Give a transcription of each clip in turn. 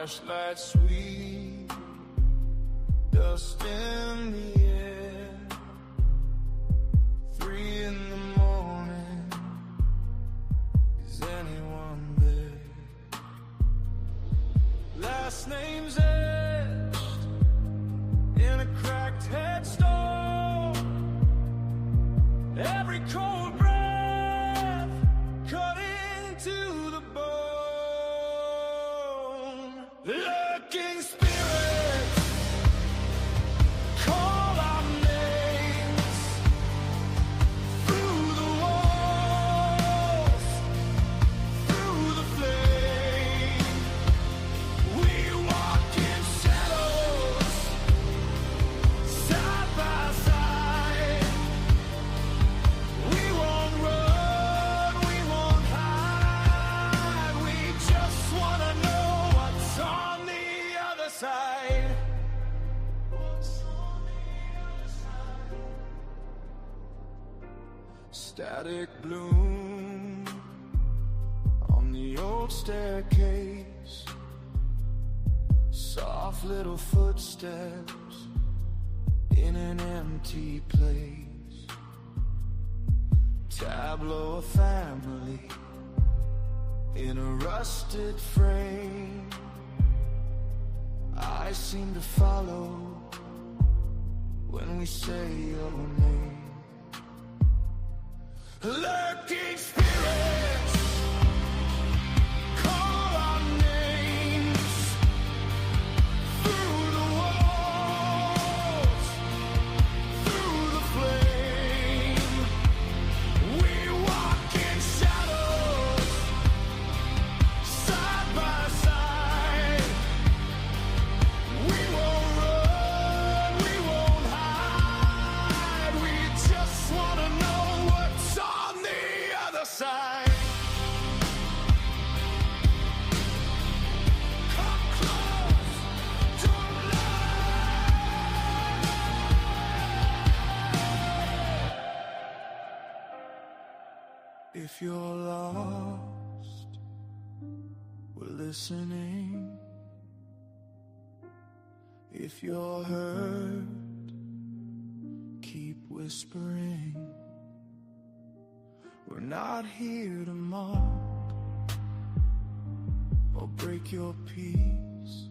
Flashlight sweet, dust in the air. 3 in the morning, is anyone there? Last name's etched in a cracked headstone. Every cold breath cut into the bone. Lurking spirits call our names through the walls, through the flame. We walk in shadows, side by side. We won't run, we won't hide. We just wanna know what's on the other side. What's on the other side? Static bloom on the old staircase. Soft little footsteps in an empty place. Tableau of family in a rusted frame. I seem to follow when we say your name. Lurking spirits call our names through the walls, through the flame. We walk in shadows, side by side. We won't run, we won't hide. We just wanna know what's on the other side. Come close, don't lie. If you're lost, we're listening. If you're hurt, keep whispering. We're not here to mock or break your peace.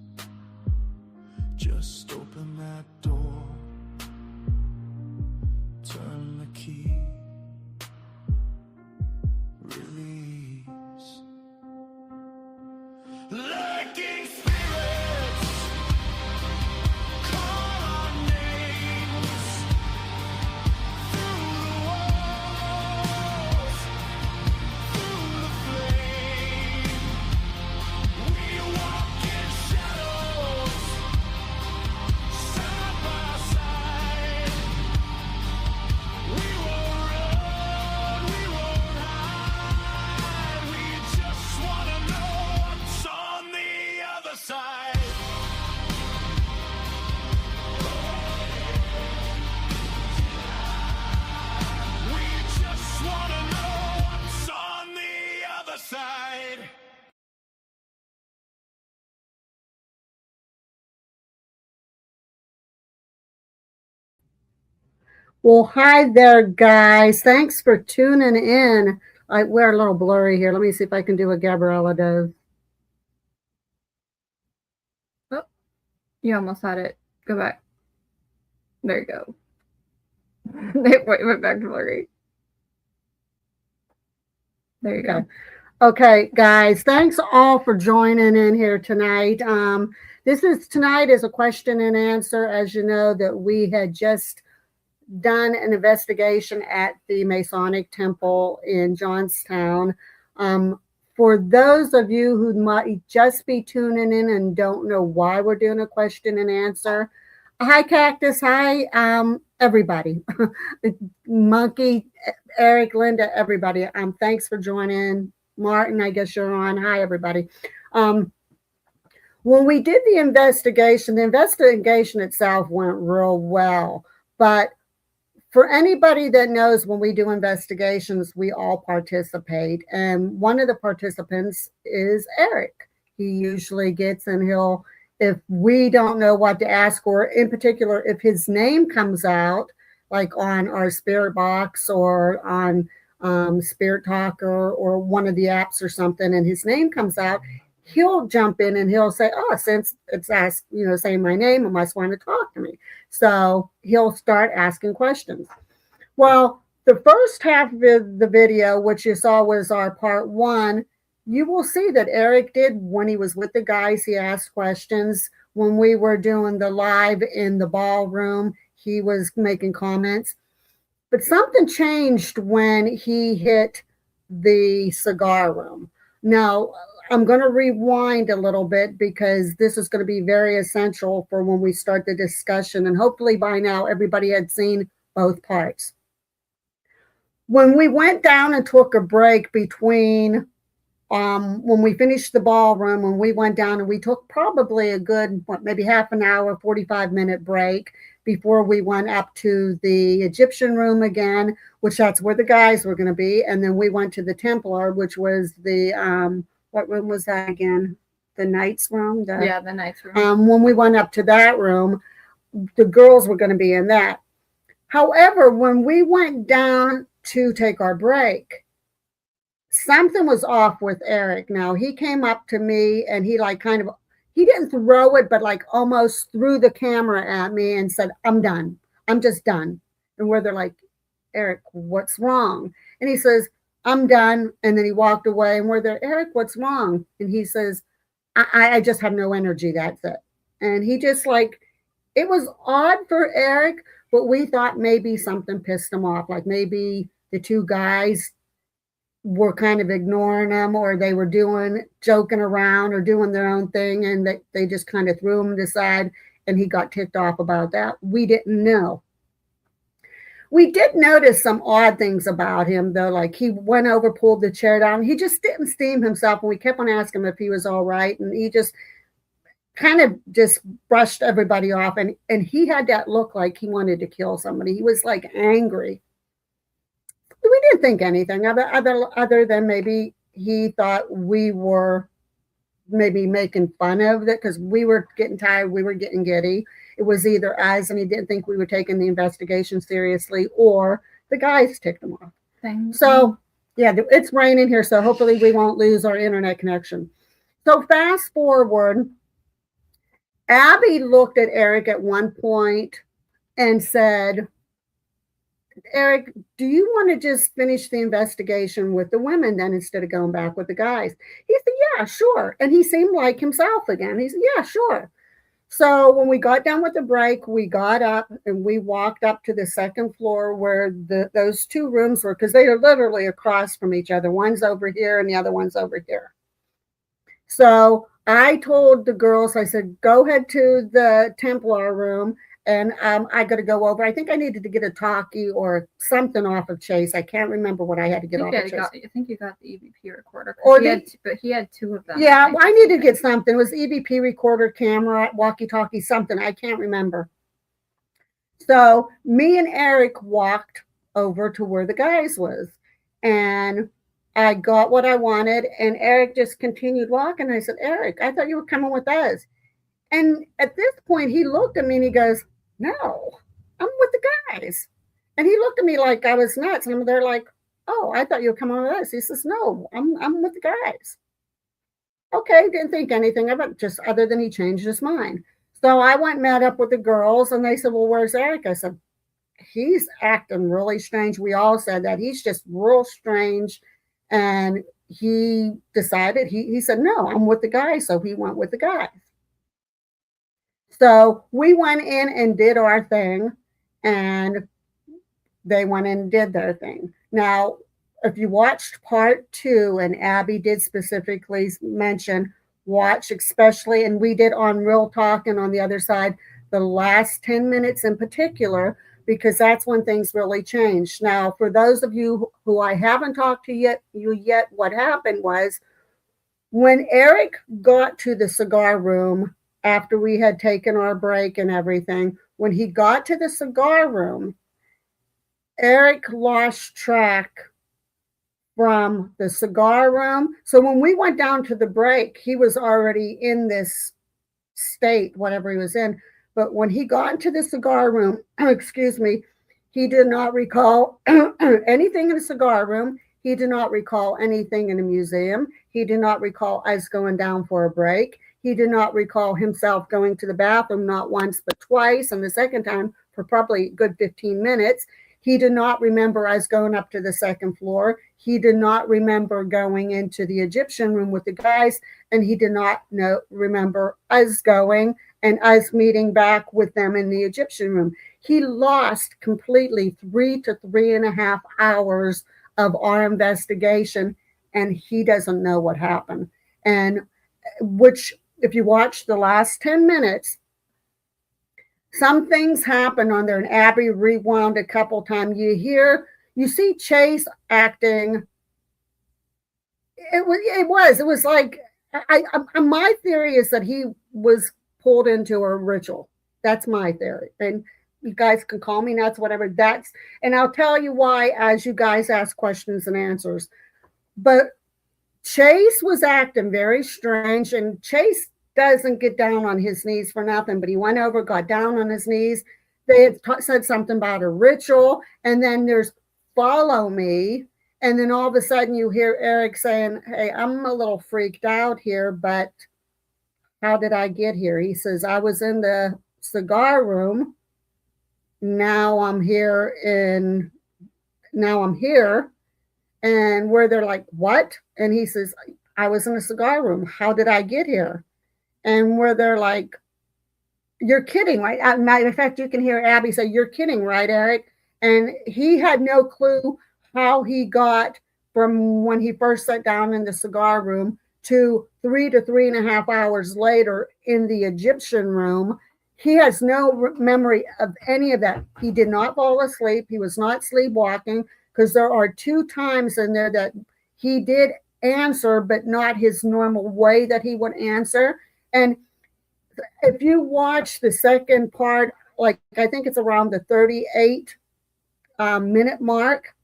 Just open that door, turn the key, release. Lurking spirits call our names through the walls, through the flame. We walk in shadows, side by side. We won't run, we won't hide. We just wanna know what's on the other side. We just wanna know what's on the other side. Well, hi there, guys. Thanks for tuning in. We're a little blurry here. Let me see if I can do what Gabriella does. Oh, you almost had it. Go back. There you go. It went back to blurry. There you go. Okay, guys, thanks all for joining in here tonight. Tonight is a question and answer. As you know, that we had just done an investigation at the Masonic Temple in Johnstown. For those of you who might just be tuning in and don't know why we're doing a question and answer, hi Cactus, hi everybody, Monkey, Eric, Linda, everybody. Thanks for joining. Martin, I guess you're on. Hi everybody. When we did the investigation itself went real well, but for anybody that knows, when we do investigations, we all participate. And one of the participants is Eric. he usually gets, and he'll, if we don't know what to ask, or in particular, if his name comes out, like on our spirit box or on Spirit Talker or one of the apps or something, and his name comes out, he'll jump in and he'll say, "Oh, since it's asked, saying my name, it must want to talk to me." So he'll start asking questions. Well, the first half of the video, which you saw was our part one, you will see that Eric did, when he was with the guys, he asked questions. When we were doing the live in the ballroom, he was making comments. But something changed when he hit the cigar room. Now, I'm going to rewind a little bit because this is going to be very essential for when we start the discussion. And hopefully by now everybody had seen both parts. When we went down and took a break between when we finished the ballroom, when we went down, and we took probably a good, maybe half an hour, 45-minute break before we went up to the Egyptian room again, which that's where the guys were going to be. And then we went to the Templar, which was the, what room was that again? The Knights room? The Knights room. When we went up to that room, the girls were going to be in that. However, when we went down to take our break, something was off with Eric. Now, he came up to me and he he didn't throw it, but like almost threw the camera at me and said, "I'm done. I'm just done." And where they're like, "Eric, what's wrong?" And he says, "I'm done." And then he walked away, and we're there, "Eric, what's wrong?" And he says, I just have no energy. That's it. And he just it was odd for Eric, but we thought maybe something pissed him off. Like maybe the two guys were kind of ignoring him, or they were joking around or doing their own thing, and they just kind of threw him aside, and he got ticked off about that. We didn't know. We did notice some odd things about him, though. Like he went over, pulled the chair down. He just didn't steam himself, and we kept on asking him if he was all right, and he just kind of just brushed everybody off, and he had that look like he wanted to kill somebody. He was like angry. We didn't think anything other than maybe he thought we were maybe making fun of it because we were getting tired, we were getting giddy. It was either us, and he didn't think we were taking the investigation seriously, or the guys ticked him off. So, yeah, it's raining here, so hopefully we won't lose our internet connection. So fast forward, Abby looked at Eric at one point and said, "Eric, do you want to just finish the investigation with the women then instead of going back with the guys?" He said, "Yeah, sure." And he seemed like himself again. He said, "Yeah, sure." So when we got done with the break, we got up and we walked up to the second floor where those two rooms were, because they are literally across from each other. One's over here and the other one's over here. So I told the girls, I said, "Go ahead to the Templar room, and I got to go over. I think I needed to get a talkie or something off of Chase. I can't remember what I had to get off of Chase. I think you got the EVP recorder. But he had two of them. Yeah, I needed to get something. It was EVP recorder, camera, walkie-talkie, something. I can't remember. So me and Eric walked over to where the guys was, and I got what I wanted, and Eric just continued walking. I said, "Eric, I thought you were coming with us." And at this point, he looked at me and he goes, "No, I'm with the guys." And he looked at me like I was nuts. And they're like, "Oh, I thought you were coming with us." He says, "No, I'm with the guys." Okay, didn't think anything of it, just other than he changed his mind. So I went and met up with the girls, and they said, "Well, where's Eric?" I said, "He's acting really strange." We all said that. He's just real strange. And he decided, he said, "No, I'm with the guys." So he went with the guys. So we went in and did our thing, and they went in and did their thing. Now, if you watched part 2, and Abby did specifically mention, watch especially, and we did on Real Talk and on the other side, the last 10 minutes in particular, because that's when things really changed. Now, for those of you who I haven't talked to yet, what happened was when Eric got to the cigar room after we had taken our break and everything, when he got to the cigar room, Eric lost track from the cigar room. So when we went down to the break, he was already in this state, whatever he was in. But when he got into the cigar room, excuse me, he did not recall anything in the cigar room. He did not recall anything in the museum. He did not recall us going down for a break. He did not recall himself going to the bathroom not once but twice, and the second time for probably a good 15 minutes. He did not remember us going up to the second floor. He did not remember going into the Egyptian room with the guys, and he did not remember us going and us meeting back with them in the Egyptian room. He lost completely 3 to 3.5 hours of our investigation, and he doesn't know what happened. And which, if you watch the last 10 minutes, some things happen on there, and Abby rewound a couple times. You see Chase acting. It was like, my theory is that he was pulled into a ritual. That's my theory. And you guys can call me nuts, whatever. And I'll tell you why as you guys ask questions and answers. But Chase was acting very strange, and Chase doesn't get down on his knees for nothing, but he went over, got down on his knees. They had said something about a ritual, and then there's follow me. And then all of a sudden you hear Eric saying, hey, I'm a little freaked out here, but how did I get here? He says, I was in the cigar room. Now I'm here. And where they're like, what? And he says, I was in a cigar room. How did I get here? And where they're like, you're kidding, right? As a matter of fact, you can hear Abby say, you're kidding, right, Eric? And he had no clue how he got from when he first sat down in the cigar room to 3 to 3.5 hours later in the Egyptian room. He has no memory of any of that. He did not fall asleep. He was not sleepwalking, because there are 2 times in there that he did answer, but not his normal way that he would answer. And if you watch the second part, like I think it's around the 38 minute mark,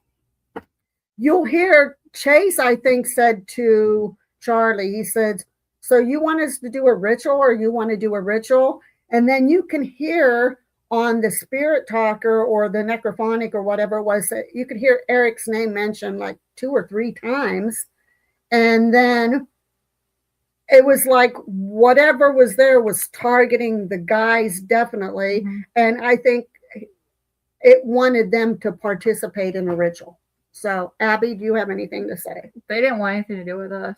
you'll hear Chase, I think, said to Charlie, he said, so you want us to do a ritual, or you want to do a ritual? And then you can hear on the spirit talker or the necrophonic or whatever it was, that you could hear Eric's name mentioned like 2 or 3 times. And then it was like whatever was there was targeting the guys, definitely. Mm-hmm. And I think it wanted them to participate in a ritual. So, Abby, do you have anything to say? They didn't want anything to do with us.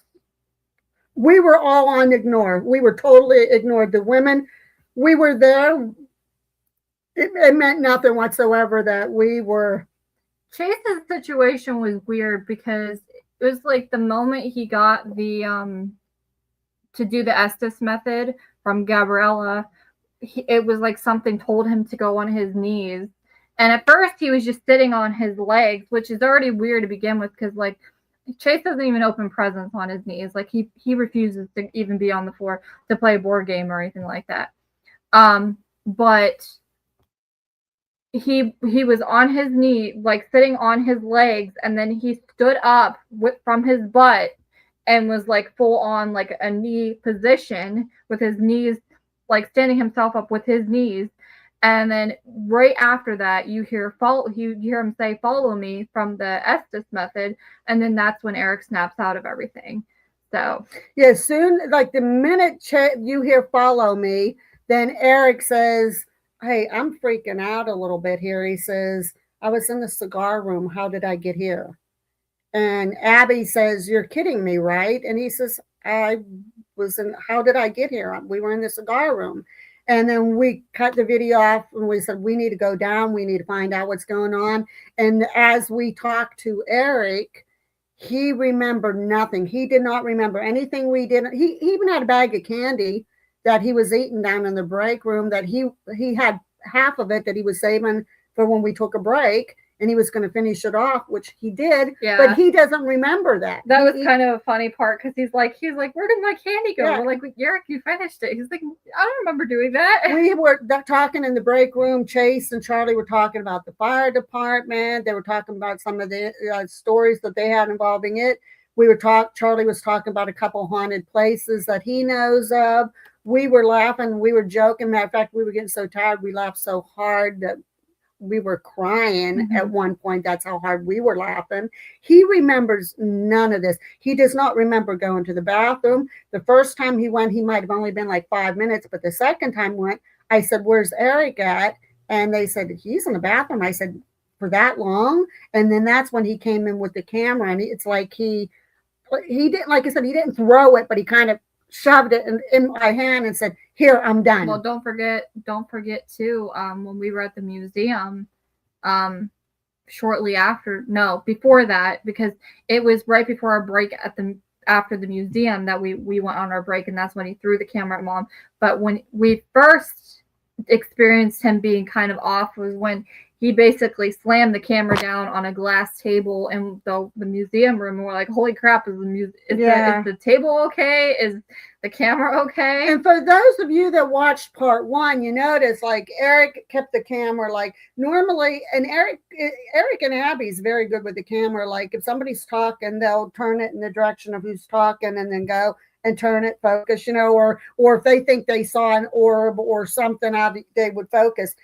We were all on ignore. We were totally ignored. The women, we were there. It meant nothing whatsoever that we were. Chase's situation was weird because it was like the moment he got the to do the Estes method from Gabriella, it was like something told him to go on his knees. And at first he was just sitting on his legs, which is already weird to begin with, because like Chase doesn't even open presents on his knees. Like he refuses to even be on the floor to play a board game or anything like that. But he was on his knee, like sitting on his legs, and then he stood up from his butt and was like full on like a knee position with his knees, like standing himself up with his knees. And then right after that, you hear him say, follow me, from the Estes method. And then that's when Eric snaps out of everything. So yeah, soon, like the minute you hear follow me, then Eric says, hey, I'm freaking out a little bit here. He says, I was in the cigar room. How did I get here? And Abby says, you're kidding me, right? And he says, how did I get here? We were in the cigar room. And then we cut the video off and we said, we need to go down. We need to find out what's going on. And as we talked to Eric, he remembered nothing. He did not remember anything we did. He even had a bag of candy that he was eating down in the break room, that he had half of it that he was saving for when we took a break. and he was going to finish it off, which he did. Yeah. But he doesn't remember that. That was kind of a funny part because he's like, where did my candy go? Yeah. We're like, Eric, you finished it. He's like, I don't remember doing that. We were talking in the break room. Chase and Charlie were talking about the fire department. They were talking about some of the stories that they had involving it. Charlie was talking about a couple haunted places that he knows of. We were laughing. We were joking. Matter of fact, we were getting so tired. We laughed so hard that we were crying at one point. That's how hard we were laughing. He remembers none of this. He does not remember going to the bathroom. The first time he went, he might have only been like 5 minutes, but the second time went, I said, where's Eric at? And they said, he's in the bathroom. I said, for that long? And then that's when he came in with the camera, and it's like he didn't, like I said, he didn't throw it, but he kind of shoved it in my hand and said, here, I'm done. Well, don't forget too, when we were at the museum, before that, because it was right before our break after the museum that we went on our break, and that's when he threw the camera at Mom. But when we first experienced him being kind of off was when he basically slammed the camera down on a glass table in the museum room. And we're like, holy crap, is the table okay? Is the camera okay? And for those of you that watched part one, you notice like Eric kept the camera like normally, and Eric and Abby's very good with the camera. Like if somebody's talking, they'll turn it in the direction of who's talking and then go and turn it focus, or if they think they saw an orb or something, they would focus.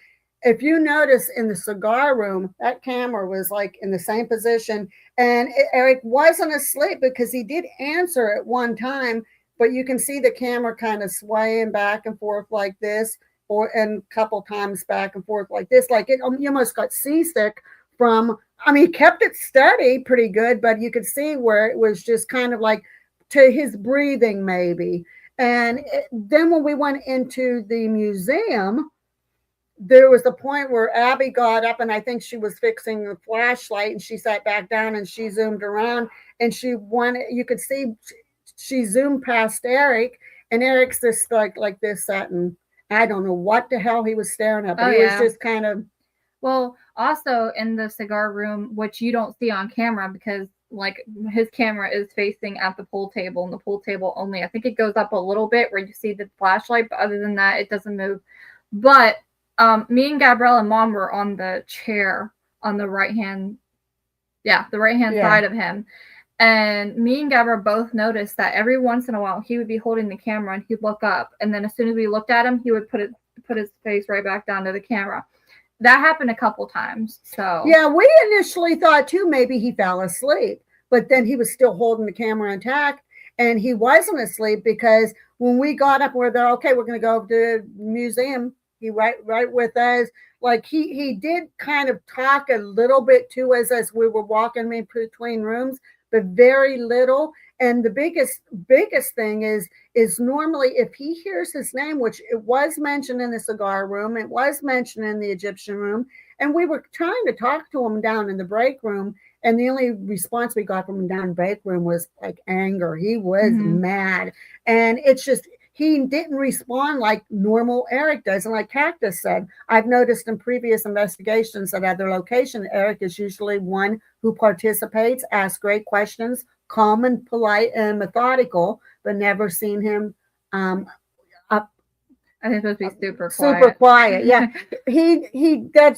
If you notice in the cigar room, that camera was like in the same position, and Eric wasn't asleep because he did answer at one time, but you can see the camera kind of swaying back and forth like this, and a couple times back and forth like this, like you almost got seasick from, he kept it steady pretty good, but you could see where it was just kind of like to his breathing maybe. And then when we went into the museum, there was a point where Abby got up, and I think she was fixing the flashlight, and she sat back down and she zoomed around, and you could see she zoomed past Eric, and Eric's just like this sat, and I don't know what the hell he was staring at, but he was just kind of. Well, also in the cigar room, which you don't see on camera because like his camera is facing at the pool table, and the pool table only, I think it goes up a little bit where you see the flashlight, but other than that, it doesn't move. But me and Gabrielle and Mom were on the chair on the right hand side of him. And me and Gabrielle both noticed that every once in a while he would be holding the camera and he'd look up. And then as soon as we looked at him, he would put his face right back down to the camera. That happened a couple times. So yeah, we initially thought too, maybe he fell asleep, but then he was still holding the camera intact. And he wasn't asleep because when we got up, we're there, okay, we're going to go to the museum. He right with us. Like he did kind of talk a little bit to us as we were walking in between rooms, but very little. And the biggest thing is normally if he hears his name, which it was mentioned in the cigar room, it was mentioned in the Egyptian room, and we were trying to talk to him down in the break room, and the only response we got from him down in the break room was like anger. He was mad, and it's just. He didn't respond like normal Eric does. And like Cactus said, I've noticed in previous investigations that at their location, Eric is usually one who participates, asks great questions, calm and polite and methodical, but never seen him I think it's supposed to be super quiet. Super quiet. Yeah.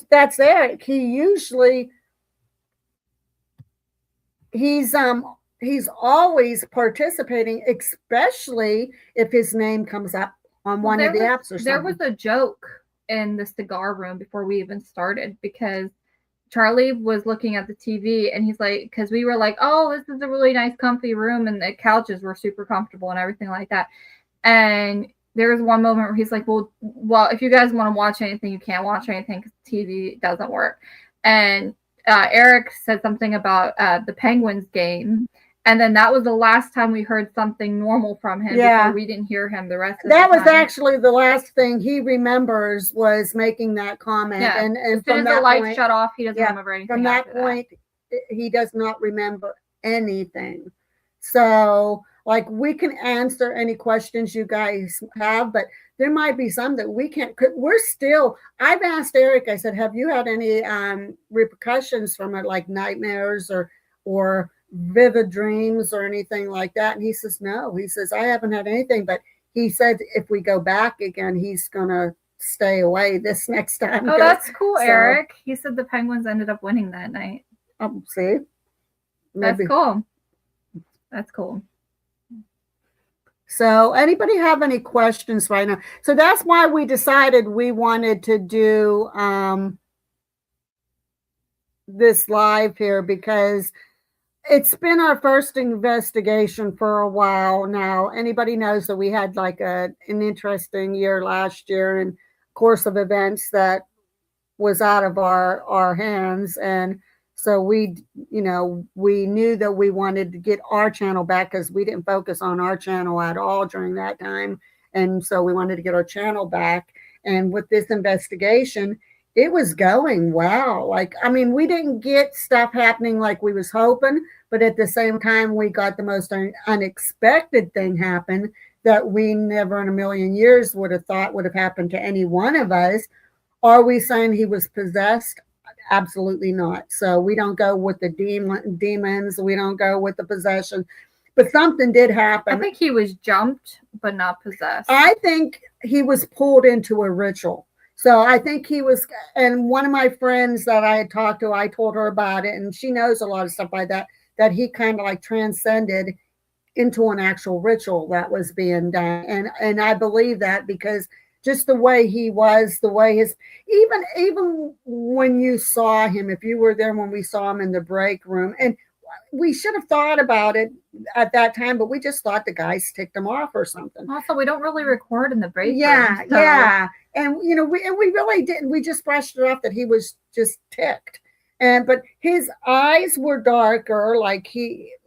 That's Eric. He usually he's always participating, especially if his name comes up on one of the apps or something. There was a joke in the cigar room before we even started because Charlie was looking at the TV and he's like, because we were like, oh, this is a really nice comfy room and the couches were super comfortable and everything like that. And there was one moment where he's like, well, if you guys want to watch anything, you can't watch anything because TV doesn't work. And Eric said something about the Penguins game. And then that was the last time we heard something normal from him. Yeah. Before we didn't hear him the rest of the time. That was actually the last thing he remembers was making that comment. Yeah. And as soon as the lights shut off, he doesn't remember anything. From that point, he does not remember anything. So, like, we can answer any questions you guys have, but there might be some that we can't. We're still. I've asked Eric. I said, "Have you had any repercussions from it, like nightmares or vivid dreams or anything like that?" And he says, "No." He says, "I haven't had anything." But he said, if we go back again, he's gonna stay away this next time. Oh, that's cool, Eric. He said the Penguins ended up winning that night. See, maybe. That's cool. That's cool. So anybody have any questions right now? So that's why we decided we wanted to do this live here, because it's been our first investigation for a while now. Anybody knows that we had like an interesting year last year and course of events that was out of our hands. And so we knew that we wanted to get our channel back, because we didn't focus on our channel at all during that time. And so we wanted to get our channel back. And with this investigation, it was going well. Like, I mean, we didn't get stuff happening like we was hoping, but at the same time, we got the most unexpected thing happen that we never in a million years would have thought would have happened to any one of us. Are we saying he was possessed? Absolutely not. So we don't go with the demons. We don't go with the possession. But something did happen. I think he was jumped, but not possessed. I think he was pulled into a ritual. So I think he was, and one of my friends that I had talked to, I told her about it, and she knows a lot of stuff like that he kind of like transcended into an actual ritual that was being done. And I believe that, because just the way he was, the way even when you saw him, if you were there when we saw him in the break room, and we should have thought about it at that time, but we just thought the guys ticked him off or something. Also, we don't really record in the break room. So. Yeah. And, we really didn't. We just brushed it off that he was just ticked. But his eyes were darker,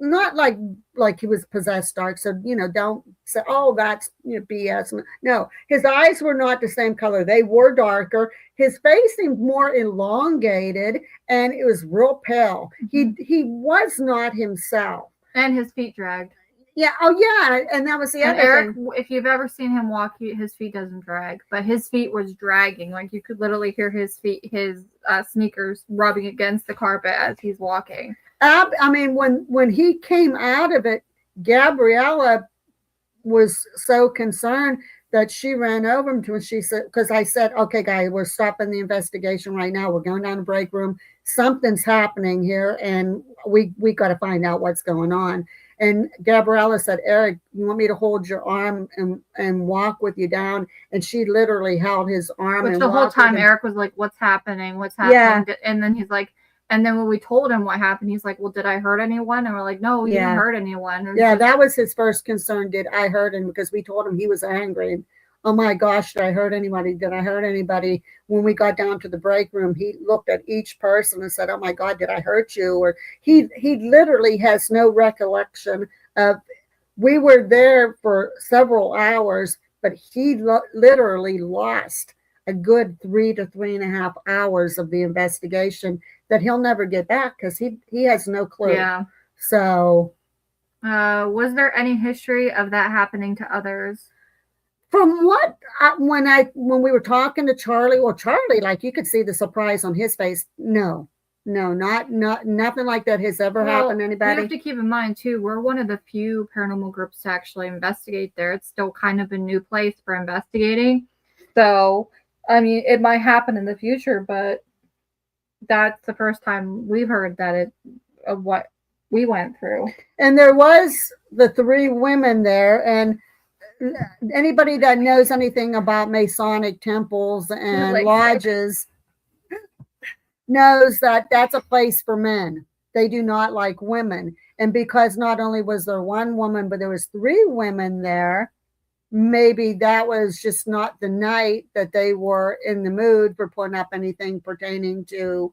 not like he was possessed dark. So, don't say, oh, that's BS. No, his eyes were not the same color. They were darker. His face seemed more elongated, and it was real pale. Mm-hmm. He was not himself. And his feet dragged. Yeah. Oh, yeah. And that was the other Eric, thing. If you've ever seen him walk, his feet doesn't drag, but his feet was dragging. Like, you could literally hear his feet, his sneakers rubbing against the carpet as he's walking. I mean, when he came out of it, Gabriella was so concerned that she ran over him to him. She said, because I said, okay, guys, we're stopping the investigation right now. We're going down the break room. Something's happening here, and we got to find out what's going on. And Gabriella said, Eric, you want me to hold your arm and walk with you down? And she literally held his arm. Which the whole time Eric was like, what's happening? What's happening? Yeah. And then he's like, and then when we told him what happened, he's like, well, did I hurt anyone? And we're like, no, you didn't hurt anyone. Yeah, that was his first concern. Did I hurt him? Because we told him he was angry. Oh my gosh, did I hurt anybody? Did I hurt anybody? When we got down to the break room, he looked at each person and said, oh my God, did I hurt you? Or he literally has no recollection of, we were there for several hours, but he literally lost a good 3 to 3.5 hours of the investigation that he'll never get back, because he has no clue. Yeah. So was there any history of that happening to others? From what when we were talking to Charlie, like, you could see the surprise on his face. No, not nothing like that has ever happened to anybody. You have to keep in mind too, we're one of the few paranormal groups to actually investigate there. It's still kind of a new place for investigating. So, I mean, it might happen in the future, but that's the first time we've heard of what we went through. And there was the 3 women there, and anybody that knows anything about Masonic temples and lodges knows that that's a place for men. They do not like women. And because not only was there 1 woman, but there was 3 women there, maybe that was just not the night that they were in the mood for putting up anything pertaining to.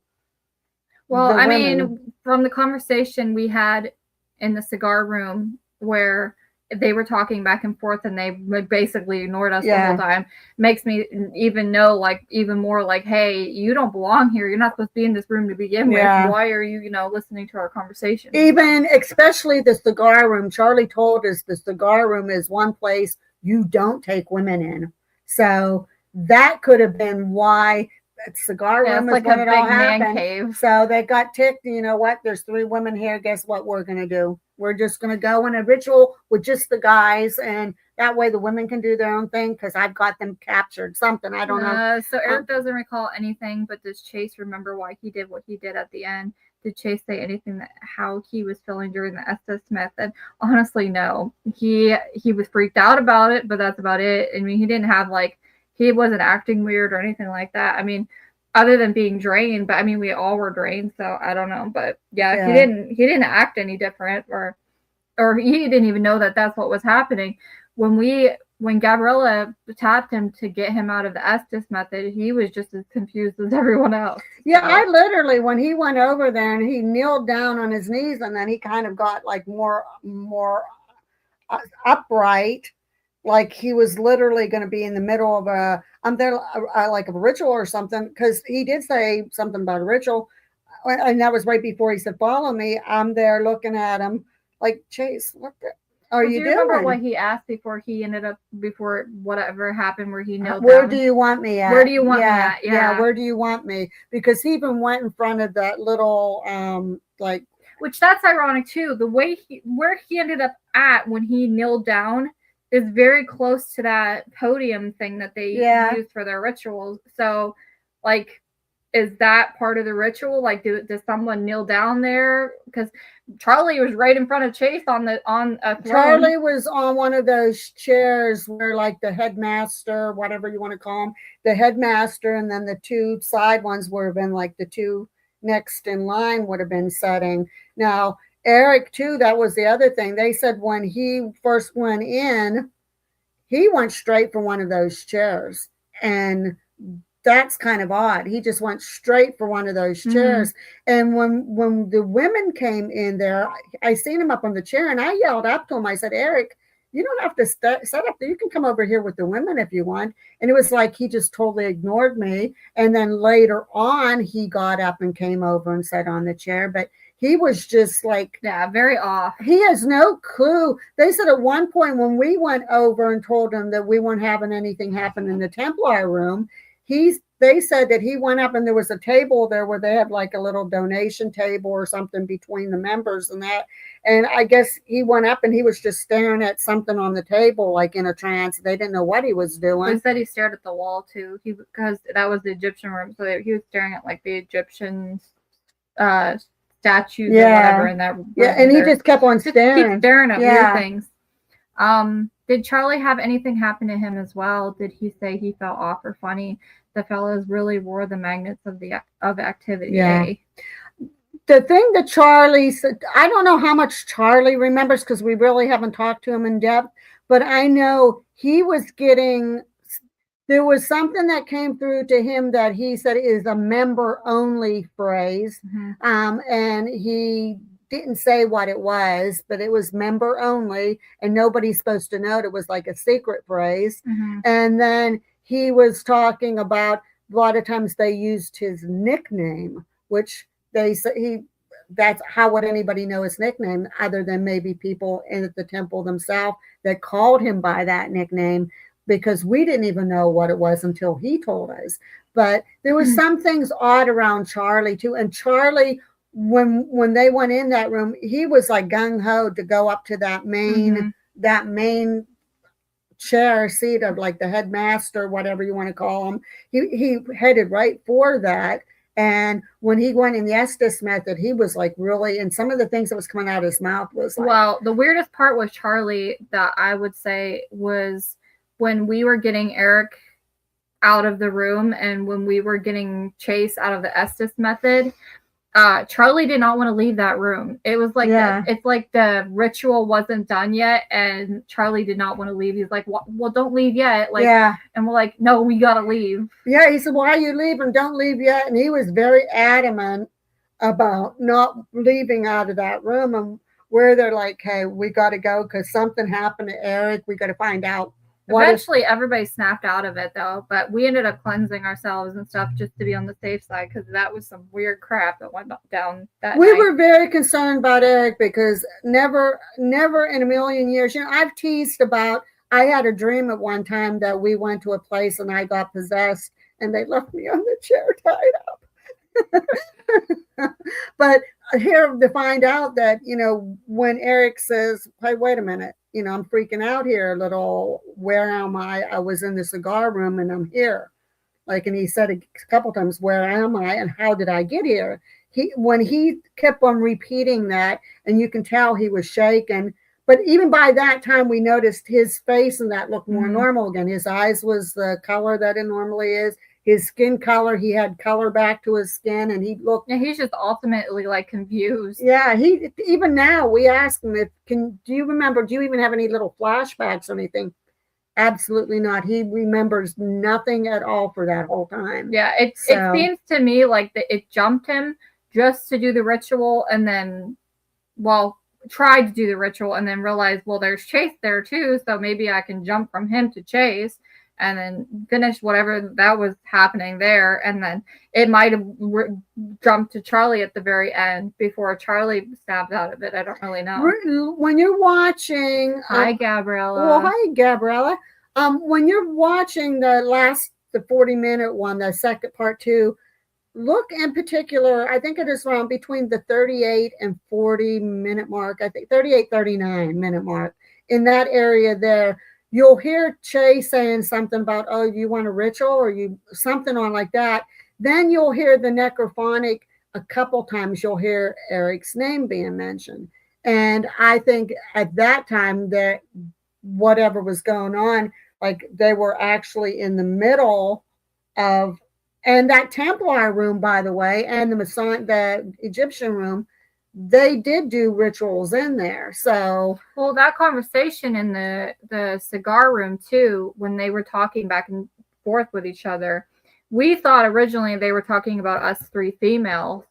Well, I mean, from the conversation we had in the cigar room where they were talking back and forth and they basically ignored us the whole time, makes me even know, even more hey, you don't belong here. You're not supposed to be in this room to begin with. Why are you, listening to our conversation? Even, especially the cigar room. Charlie told us the cigar room is one place you don't take women in. So that could have been why cigar Yeah, room it's is like when a it all big man happened. cave. So they got ticked. You know what? There's 3 women here. Guess what we're going to do? We're just going to go in a ritual with just the guys, and that way the women can do their own thing because I've got them captured. Something I don't know. So Eric doesn't recall anything, but does Chase remember why he did what he did at the end? Did Chase say anything that how he was feeling during the Estes method? Honestly, no. He was freaked out about it, but that's about it. I mean, he didn't have like he wasn't acting weird or anything like that. I mean, other than being drained, but I mean, we all were drained, so I don't know. But yeah. he didn't act any different, or he didn't even know that that's what was happening. When Gabriella tapped him to get him out of the Estes method, he was just as confused as everyone else. Yeah, I literally, when he went over there and he kneeled down on his knees, and then he kind of got like more upright, like he was literally going to be in the middle of like a ritual or something, because he did say something about a ritual, and that was right before he said, "Follow me." I'm there looking at him like, Chase, what are you doing? Remember what he asked before whatever happened where he knelt Where down? do you want me at? Where do you want me at? Yeah, where do you want me? Because he even went in front of that little like, which that's ironic too. The way where he ended up at when he kneeled down is very close to that podium thing that they use for their rituals. So, like, is that part of the ritual? Like, does someone kneel down there? Because Charlie was right in front of Chase on a throne. Charlie was on one of those chairs where, like, the headmaster, whatever you want to call him, the headmaster, and then the 2 side ones would have been like the 2 next in line would have been sitting. Now, Eric, too, that was the other thing. They said when he first went in, he went straight for one of those chairs. And that's kind of odd. He just went straight for one of those chairs. And when the women came in there, I seen him up on the chair, and I yelled up to him. I said, "Eric, you don't have to set up there. You can come over here with the women if you want." And it was like he just totally ignored me. And then later on, he got up and came over and sat on the chair. But he was just like, very off. He has no clue. They said at one point when we went over and told him that we weren't having anything happen in the Templar room, they said that he went up and there was a table there where they had like a little donation table or something between the members and that. And I guess he went up and he was just staring at something on the table, like in a trance. They didn't know what he was doing. They said he stared at the wall too. Because that was the Egyptian room. So he was staring at like the Egyptian statues or whatever in that room. Yeah, and he just kept on staring. Keep staring at weird things. Did Charlie have anything happen to him as well? Did he say he felt off or funny? The fellows really were the magnets of activity. Yeah. The thing that Charlie said, I don't know how much Charlie remembers because we really haven't talked to him in depth, but I know he was there was something that came through to him that he said is a member only phrase. And he didn't say what it was, but it was member only, and nobody's supposed to know it. It was like a secret phrase. And then he was talking about a lot of times they used his nickname, which they say that's how would anybody know his nickname other than maybe people in the temple themselves that called him by that nickname, because we didn't even know what it was until he told us. But there was some things odd around Charlie too. And Charlie, when they went in that room, he was like gung-ho to go up to that main chair seat of like the headmaster, whatever you want to call him. He headed right for that. And when he went in the Estes method, he was like really, and some of the things that was coming out of his mouth was like, well, the weirdest part with Charlie that I would say was when we were getting Eric out of the room and when we were getting Chase out of the Estes method, Charlie did not want to leave that room. It was like it's like the ritual wasn't done yet, and Charlie did not want to leave. He's like, "Well, don't leave yet." Like, and we're like, "No, we gotta leave." Yeah, he said, "Why are you leaving? Don't leave yet." And he was very adamant about not leaving out of that room. And where they're like, "Hey, we got to go because something happened to Eric. We got to find out." Eventually, everybody snapped out of it, though. But we ended up cleansing ourselves and stuff just to be on the safe side because that was some weird crap that went down that night. We were very concerned about Eric because never in a million years, I've teased about I had a dream at one time that we went to a place and I got possessed and they left me on the chair tied up. But here to find out that, when Eric says, hey, wait a minute, I'm freaking out here a little. Where am I? I was in the cigar room and I'm here. And he said a couple times, where am I and how did I get here? When he kept on repeating that, and you can tell he was shaken. But even by that time, we noticed his face and that looked more normal again. His eyes was the color that it normally is. His skin color, he had color back to his skin, and he looked. Yeah, he's just ultimately confused. Yeah, he even now we ask him do you remember? Do you even have any little flashbacks or anything? Absolutely not. He remembers nothing at all for that whole time. Yeah, it seems to me like that it jumped him just to do the ritual, and then, tried to do the ritual, and then realized, there's Chase there too, so maybe I can jump from him to Chase, and then finish whatever that was happening there, and then it might have jumped to Charlie at the very end before Charlie snapped out of it. I don't really know. When you're watching, hi Gabriella. Well, hi Gabriella. When you're watching the 40-minute one, the second part 2, look in particular. I think it is around between the 38 and 40-minute mark. I think 39-minute mark. In that area there, you'll hear Chase saying something about, oh, you want a ritual or you something on like that. Then you'll hear the necrophonic a couple times. You'll hear Eric's name being mentioned. And I think at that time that whatever was going on, they were actually in the middle of, and that Templar room, by the way, and the Egyptian room, they did do rituals in there. So, that conversation in the cigar room too, when they were talking back and forth with each other, we thought originally they were talking about us 3 females,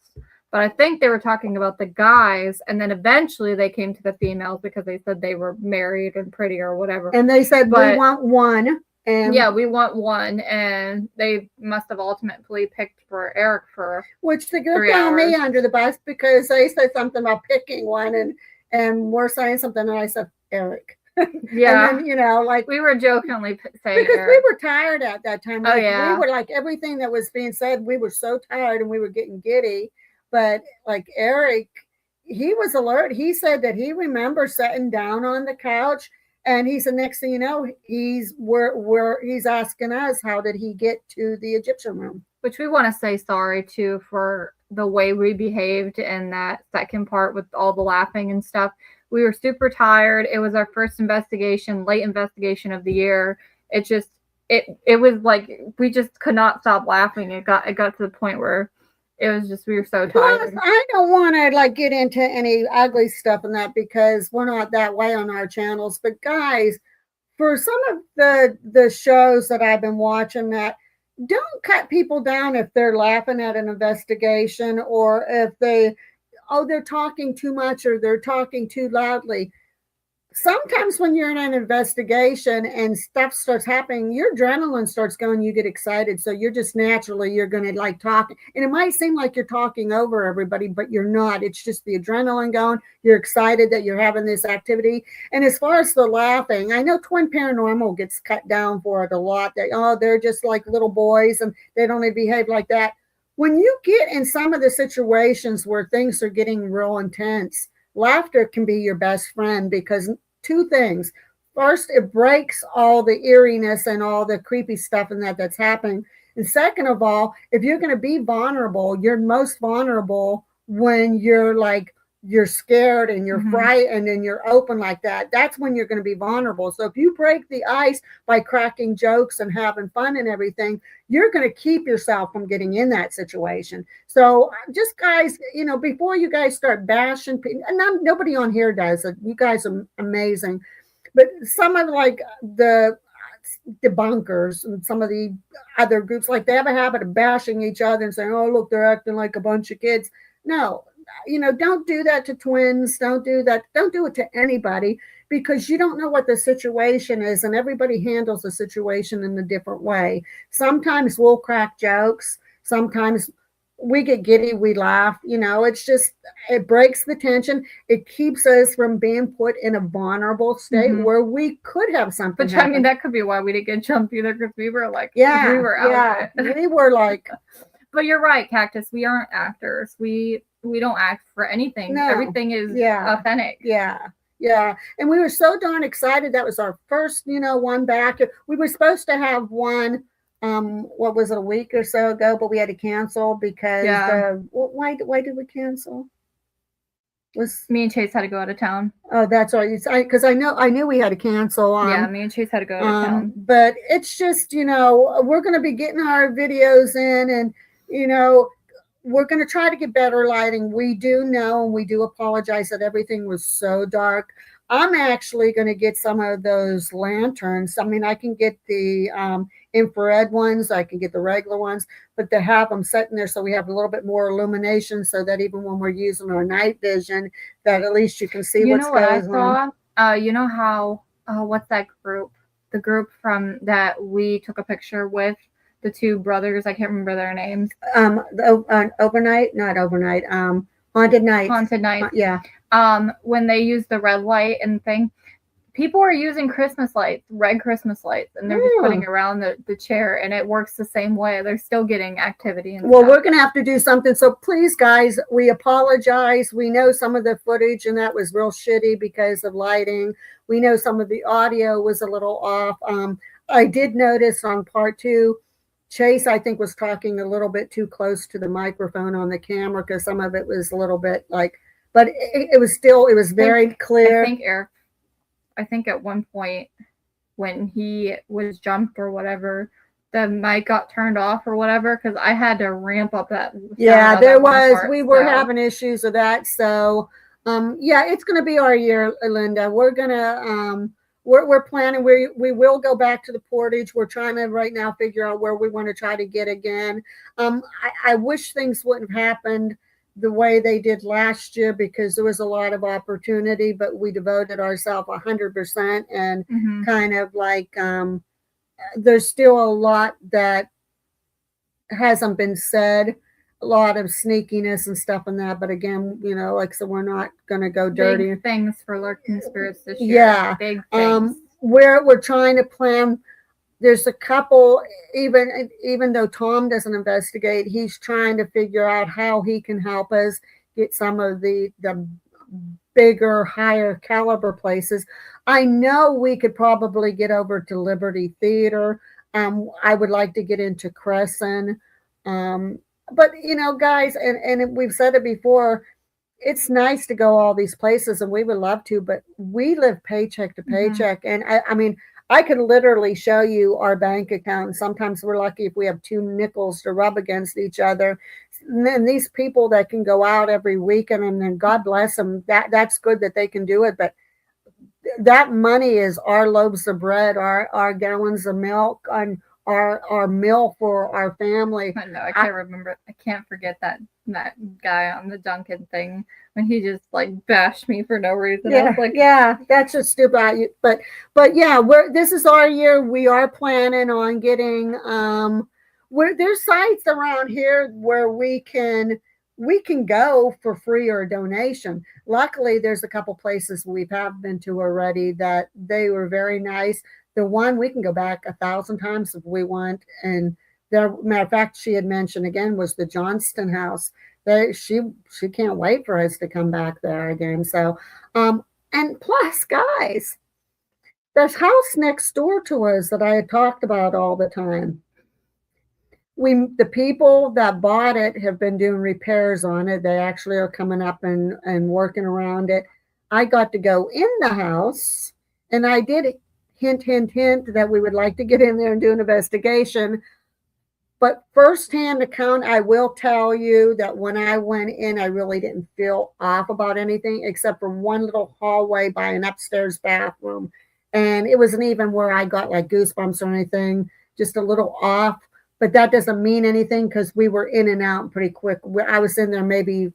but I think they were talking about the guys, and then eventually they came to the females because they said they were married and pretty or whatever. And they said, we want one. And yeah, we want one, and they must have ultimately picked for Eric for which they throw me under the bus because they said something about picking one, and we're saying something, and I said Eric. Yeah, and then, we were jokingly saying because Eric. We were tired at that time. We were everything that was being said. We were so tired, and we were getting giddy. But Eric, he was alert. He said that he remembers sitting down on the couch. And he said, next thing you know, he's asking us, how did he get to the Egyptian room? Which we want to say sorry to for the way we behaved in that second part with all the laughing and stuff. We were super tired. It was our first late investigation of the year. It was we just could not stop laughing. It got to the point where it was just, we were so tired. Plus, I don't want to get into any ugly stuff in that because we're not that way on our channels. But guys, for some of the shows that I've been watching, that don't cut people down if they're laughing at an investigation or if they're talking too much or they're talking too loudly. Sometimes when you're in an investigation and stuff starts happening, your adrenaline starts going, you get excited. So you're just naturally, you're going to talk. And it might seem like you're talking over everybody, but you're not. It's just the adrenaline going. You're excited that you're having this activity. And as far as the laughing, I know Twin Paranormal gets cut down for it a lot. They're just like little boys and they don't behave like that. When you get in some of the situations where things are getting real intense, laughter can be your best friend because 2 things. First, it breaks all the eeriness and all the creepy stuff and that's happening. And second of all, if you're going to be vulnerable, you're most vulnerable when you're you're scared and you're frightened and you're open like that. That's when you're going to be vulnerable. So if you break the ice by cracking jokes and having fun and everything, you're going to keep yourself from getting in that situation. So just guys, before you guys start bashing people, and nobody on here does it. You guys are amazing. But some of the debunkers and some of the other groups, they have a habit of bashing each other and saying, oh, look, they're acting like a bunch of kids. No, don't do that to twins. Don't do that. Don't do it to anybody because you don't know what the situation is and everybody handles the situation in a different way. Sometimes we'll crack jokes. Sometimes we get giddy, we laugh, it's just, it breaks the tension. It keeps us from being put in a vulnerable state where we could have something But I happen. mean, that could be why we didn't get jumped either, because we were like, Yeah, we were out of it. we were like, But you're right, Cactus. We aren't actors. We don't act for anything. No. Everything is authentic. Yeah. And we were so darn excited. That was our first, one back. We were supposed to have one, what was it, a week or so ago, but we had to cancel because why did we cancel? Me and Chase had to go out of town. Oh, that's right. Because I knew we had to cancel. Yeah, me and Chase had to go out of town. But it's just, we're going to be getting our videos in, and we're going to try to get better lighting. We do know, and we do apologize that everything was so dark. I'm actually going to get some of those lanterns. I mean, I can get the infrared ones, I can get the regular ones, but to have them sitting there so we have a little bit more illumination, so that even when we're using our night vision, that at least you can see what's going on. You know how, what's that group? The group from that we took a picture with, the two brothers, I can't remember their names. Haunted Night. Yeah. When they use the red light and thing, people are using Christmas lights, red Christmas lights, and they're just putting around the chair, and it works the same way. They're still getting activity. Well, we're going to have to do something. So please, guys, we apologize. We know some of the footage, and that was real shitty because of lighting. We know some of the audio was a little off. I did notice on part 2, Chase, I think, was talking a little bit too close to the microphone on the camera, because some of it was a little bit like, but it was very clear. I think at one point when he was jumped or whatever, the mic got turned off or whatever, because I had to ramp up that. Yeah, there was. We were having issues with that. So, it's going to be our year, Linda. We're going to, we're planning, we will go back to the portage. We're trying to right now figure out where we want to try to get again. I wish things wouldn't have happened the way they did last year, because there was a lot of opportunity, but we devoted ourselves 100%, and kind of like, there's still a lot that hasn't been said, a lot of sneakiness and stuff in that. But again, like, so we're not going to go dirty. Big things for lurking spirits this year. Yeah. Big things. We're trying to plan. There's a couple, even though Tom doesn't investigate, he's trying to figure out how he can help us get some of the bigger, higher caliber places. I know we could probably get over to Liberty Theater. I would like to get into Crescent. But, guys, and we've said it before, it's nice to go all these places, and we would love to, but we live paycheck to paycheck. And I mean, I could literally show you our bank account. And sometimes we're lucky if we have 2 nickels to rub against each other. And then these people that can go out every weekend, and then God bless them, that's good that they can do it. But that money is our loaves of bread, our gallons of milk, and our meal for our family. I know, I can't remember. I can't forget that guy on the Duncan thing when he just like bashed me for no reason. Yeah, I was like, that's just stupid. But yeah, this is our year. We are planning on getting there's sites around here where we can go for free or donation. Luckily, there's a couple places we have been to already that they were very nice. The one we can go back 1,000 times if we want. And matter of fact, she had mentioned again was the Johnston House. She can't wait for us to come back there again. So, and plus, guys, there's house next door to us that I had talked about all the time. The people that bought it have been doing repairs on it. They actually are coming up and working around it. I got to go in the house, and I did hint that we would like to get in there and do an investigation. But firsthand account, I will tell you that when I went in, I really didn't feel off about anything except for one little hallway by an upstairs bathroom. And it wasn't even where I got like goosebumps or anything, just a little off. But that doesn't mean anything because we were in and out pretty quick. I was in there maybe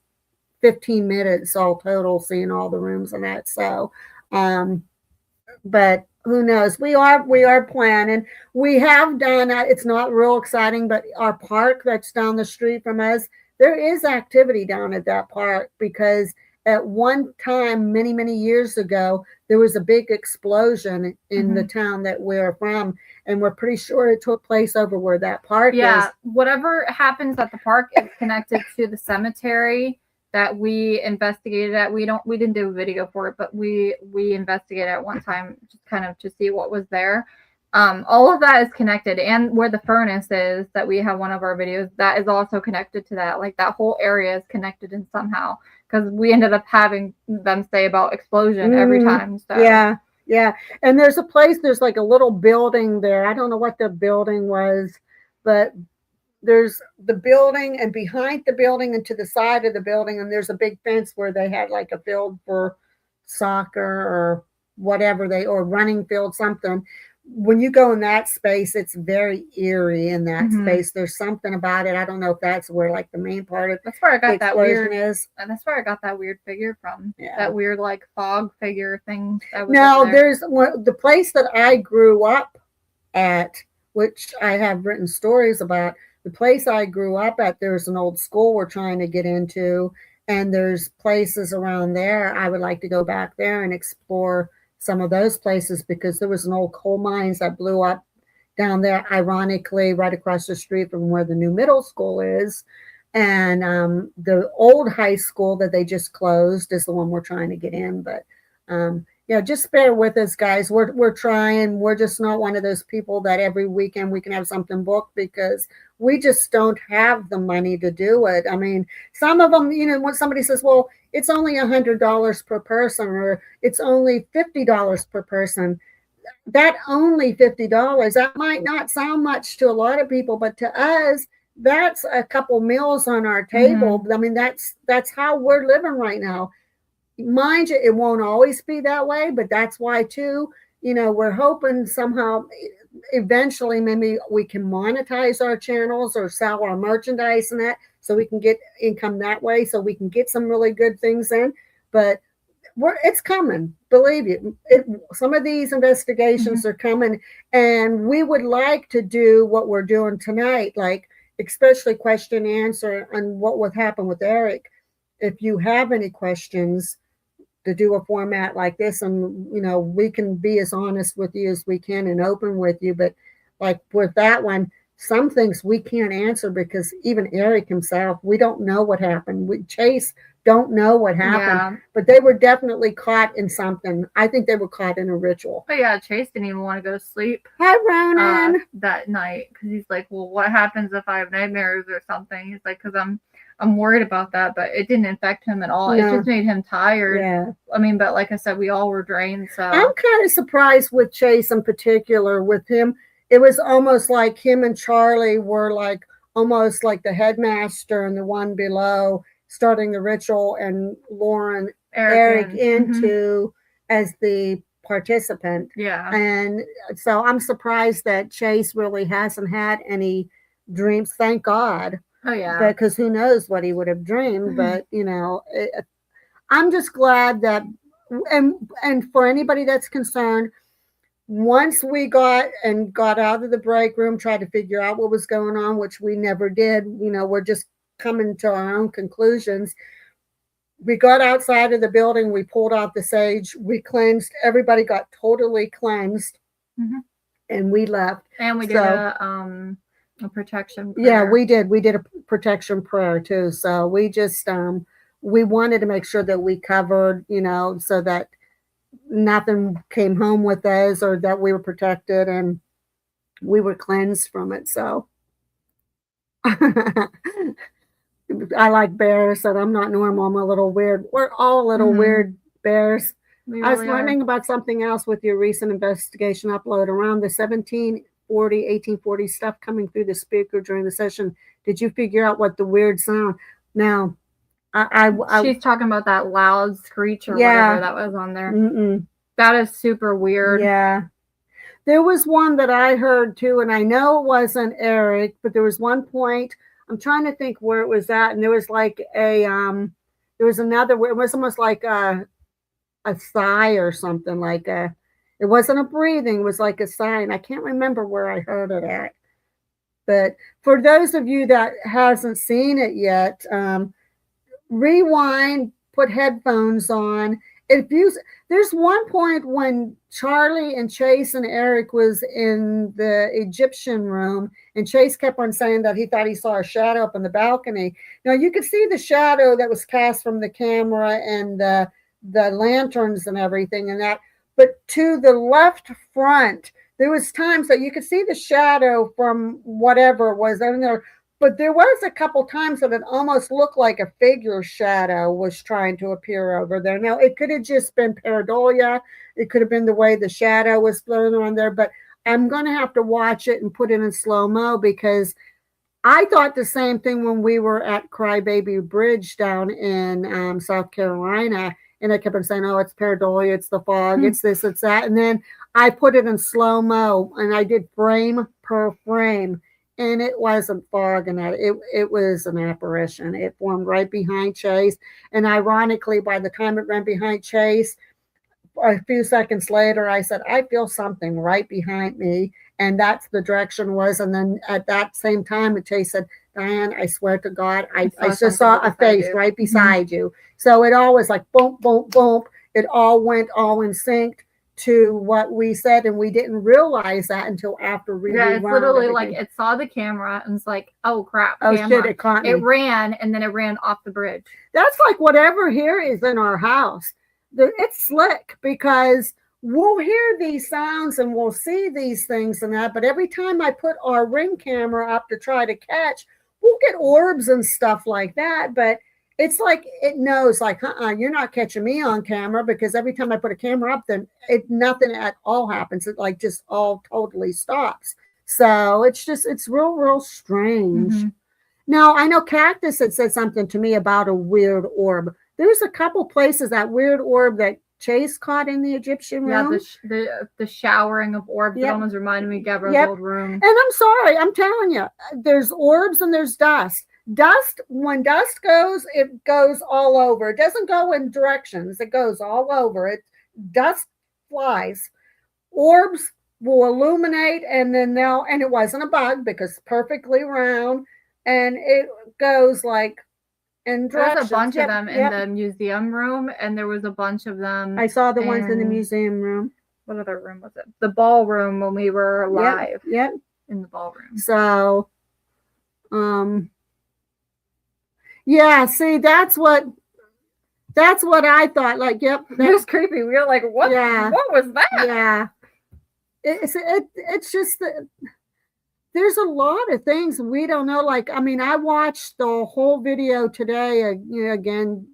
15 minutes all total, seeing all the rooms and that. So, but who knows? We are planning. We have done it's not real exciting, but our park that's down the street from us, there is activity down at that park because at one time, many, many years ago, there was a big explosion in the town that we're from, and we're pretty sure it took place over where that park is. Whatever happens at the park is connected to the cemetery that we investigated at. We didn't do a video for it, but we investigated at one time just kind of to see what was there. All of that is connected, and where the furnace is that we have one of our videos, that is also connected to that. Like that whole area is connected in somehow, because we ended up having them say about explosion every time. So yeah. And there's a place, there's like a little building there. I don't know what the building was, but there's the building, and behind the building and to the side of the building, and there's a big fence where they had like a field for soccer or whatever or running field, something. When you go in that space, it's very eerie in that space. There's something about it. I don't know if that's where like the main part of that's where I got that weird is. And that's where I got that weird figure from. Yeah. That weird like fog figure thing. No, there's the place that I grew up at, which I have written stories about. The place I grew up at, there's an old school we're trying to get into, and there's places around there. I would like to go back there and explore some of those places, because there was an old coal mines that blew up down there, ironically, right across the street from where the new middle school is. And the old high school that they just closed is the one we're trying to get in. But just bear with us, guys. We're trying. We're just not one of those people that every weekend we can have something booked, because we just don't have the money to do it. I mean, some of them, when somebody says, well, it's only $100 per person, or it's only $50 per person, that only $50, that might not sound much to a lot of people, but to us, that's a couple meals on our table. I mean, that's how we're living right now. Mind you, it won't always be that way, but that's why too, we're hoping somehow eventually maybe we can monetize our channels or sell our merchandise and that, so we can get income that way, so we can get some really good things in. But it's coming, believe you. Some of these investigations are coming, and we would like to do what we're doing tonight, like especially question and answer on what would happen with Eric. If you have any questions, to do a format like this, and we can be as honest with you as we can and open with you. But like with that one, some things we can't answer, because even Eric himself, we don't know what happened. Chase don't know what happened, but they were definitely caught in something. I think they were caught in a ritual. But yeah, Chase didn't even want to go to sleep. Hi, Ronan. That night, because he's like, well, what happens if I have nightmares or something? He's like, because I'm worried about that, but it didn't affect him at all. No. It just made him tired. Yeah. I mean, but like I said, we all were drained. So I'm kind of surprised with Chase in particular. With him, it was almost like him and Charlie were like almost like the headmaster and the one below starting the ritual, and Lauren, Eric into as the participant. Yeah. And so I'm surprised that Chase really hasn't had any dreams. Thank God. Oh yeah, because who knows what he would have dreamed. But I'm just glad that, and for anybody that's concerned, once we got out of the break room, tried to figure out what was going on, which we never did. We're just coming to our own conclusions. We got outside of the building, we pulled out the sage, we cleansed, everybody got totally cleansed, and we left. And we did a protection prayer. Yeah, we did a protection prayer too. So we just we wanted to make sure that we covered, so that nothing came home with us, or that we were protected and we were cleansed from it. So I like bears, and I'm not normal. I'm a little weird. We're all a little weird bears. Really I was learning about something else with your recent investigation upload around the 1840 stuff coming through the speaker during the session. Did you figure out what the weird sound? Now, she's talking about that loud screech or whatever that was on there. That is super weird. Yeah. There was one that I heard too, and I know it wasn't Eric, but there was one point, I'm trying to think where it was at, and there was like there was another, it was almost like a sigh or something, it wasn't a breathing, it was like a sigh, and I can't remember where I heard it at. But for those of you that hasn't seen it yet, rewind, put headphones on. If you There's one point when Charlie and Chase and Eric was in the Egyptian room, and Chase kept on saying that he thought he saw a shadow up on the balcony. Now you could see the shadow that was cast from the camera and the lanterns and everything and that, but to the left front, there was times that you could see the shadow from whatever it was in there, but there was a couple times that it almost looked like a figure shadow was trying to appear over there. Now, it could have just been pareidolia. It could have been the way the shadow was floating on there, but I'm going to have to watch it and put it in slow-mo because I thought the same thing when we were at Crybaby Bridge down in South Carolina, and I kept on saying, oh, it's pareidolia, it's the fog, it's this, it's that. And then I put it in slow-mo, and I did frame per frame. And it wasn't fog, and it was an apparition. It formed right behind Chase. And ironically, by the time it ran behind Chase, a few seconds later, I said, I feel something right behind me. And that's the direction was. And then at that same time, Chase said, Diane, I swear to God, I just saw a face right beside you. So it all was like boom, boom, boom. It all went all in sync to what we said, and we didn't realize that until after we it's literally like it saw the camera and it's like, oh crap, camera. Shit, it caught me. It ran, and then it ran off the bridge. That's like whatever here is in our house. It's slick because we'll hear these sounds and we'll see these things and that, but every time I put our Ring camera up to try to catch, we'll get orbs and stuff like that, but it's like it knows, like, you're not catching me on camera, because every time I put a camera up, then nothing at all happens. It like just all totally stops. So it's real strange. Mm-hmm. Now, I know Cactus had said something to me about a weird orb. There's a couple places that weird orb that Chase caught in the Egyptian room. Yeah, the showering of orbs. Yep. It almost reminded me of Gabrielle's old room. And I'm sorry, I'm telling you, there's orbs and there's dust. When dust goes, it goes all over. It doesn't go in directions. It goes all over. Dust flies. Orbs will illuminate, and then and it wasn't a bug because it's perfectly round, and it goes like in directions. There's a bunch of them in the museum room, and there was a bunch of them. I saw the ones in the museum room. What other room was it? The ballroom when we were live. Yep. In the ballroom. So, yeah, see, that's what I thought. Like, yep, it was creepy. We were like, what? Yeah, what was that? Yeah, it's just that there's a lot of things we don't know. Like, I mean, I watched the whole video today again,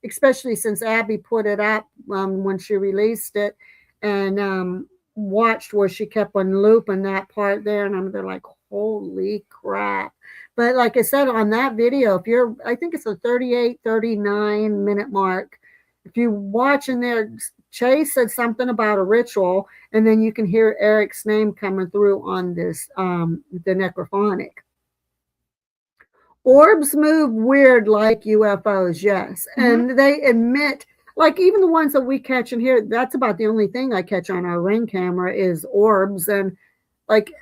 especially since Abby put it up when she released it, and watched where she kept on looping that part there, and they're like, holy crap. But like I said, on that video, I think it's a 38, 39 minute mark. If you watch in there, Chase said something about a ritual, and then you can hear Eric's name coming through on this, the necrophonic. Orbs move weird like UFOs, yes. Mm-hmm. And they admit, like even the ones that we catch in here, that's about the only thing I catch on our Ring camera is orbs. And like,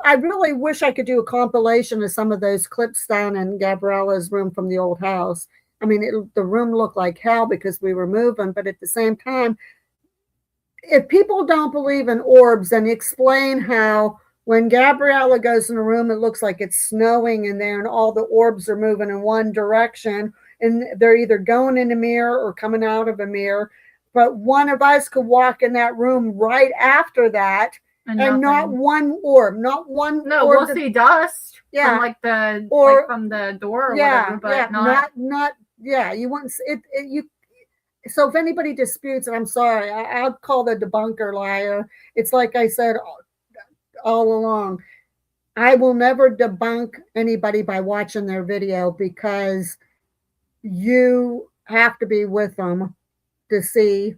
I really wish I could do a compilation of some of those clips down in Gabriella's room from the old house. I mean, the room looked like hell because we were moving, but at the same time, if people don't believe in orbs, then explain how when Gabriella goes in a room, it looks like it's snowing in there and all the orbs are moving in one direction, and they're either going in a mirror or coming out of a mirror. But one of us could walk in that room right after that, and not one orb, not one. No, orb. We'll see dust. Yeah, from the door or whatever, but not. Yeah, you wouldn't. So if anybody disputes it, I'm sorry. I'll call the debunker liar. It's like I said all along. I will never debunk anybody by watching their video, because you have to be with them to see.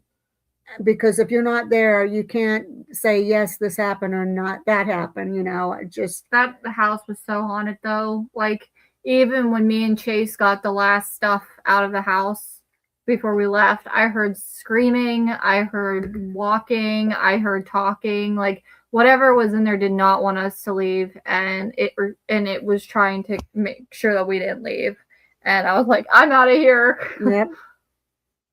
Because if you're not there, you can't say, yes, this happened or not, that happened, the house was so haunted though. Like, even when me and Chase got the last stuff out of the house before we left, I heard screaming, I heard walking, I heard talking. Like, whatever was in there did not want us to leave, and it was trying to make sure that we didn't leave. And I was like, I'm out of here. Yep.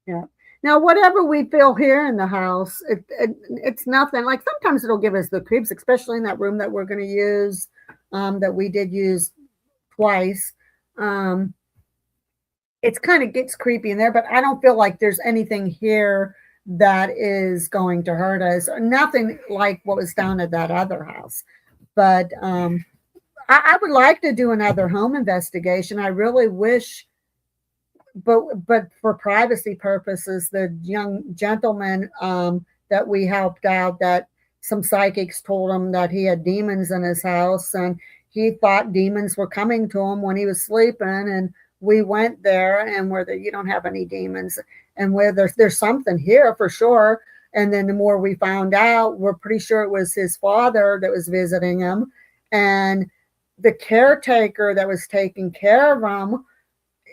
Yeah. Now, whatever we feel here in the house, it's nothing. Like sometimes it'll give us the creeps, especially in that room that we're going to use, that we did use twice. It's kind of gets creepy in there, but I don't feel like there's anything here that is going to hurt us. Nothing like what was down at that other house. But I would like to do another home investigation. I really wish, but for privacy purposes, the young gentleman that we helped out, that some psychics told him that he had demons in his house, and he thought demons were coming to him when he was sleeping. And we went there, and where you don't have any demons, and where there's something here for sure. And then the more we found out, we're pretty sure it was his father that was visiting him, and the caretaker that was taking care of him,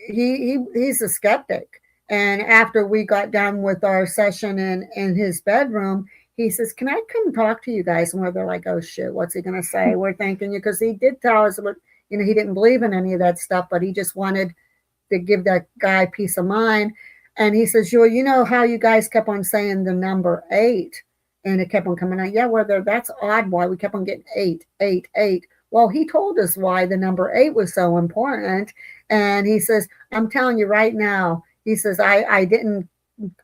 he's a skeptic. And after we got done with our session in his bedroom, he says, "Can I come talk to you guys?" And we're like, "Oh shit, what's he gonna say?" We're thinking, because he did tell us about, he didn't believe in any of that stuff, but he just wanted to give that guy peace of mind. And he says, you know how you guys kept on saying the number 8, and it kept on coming out. Yeah, that's odd. Why we kept on getting 8, 8, 8. Well, he told us why the number 8 was so important. And he says, "I'm telling you right now," he says, I didn't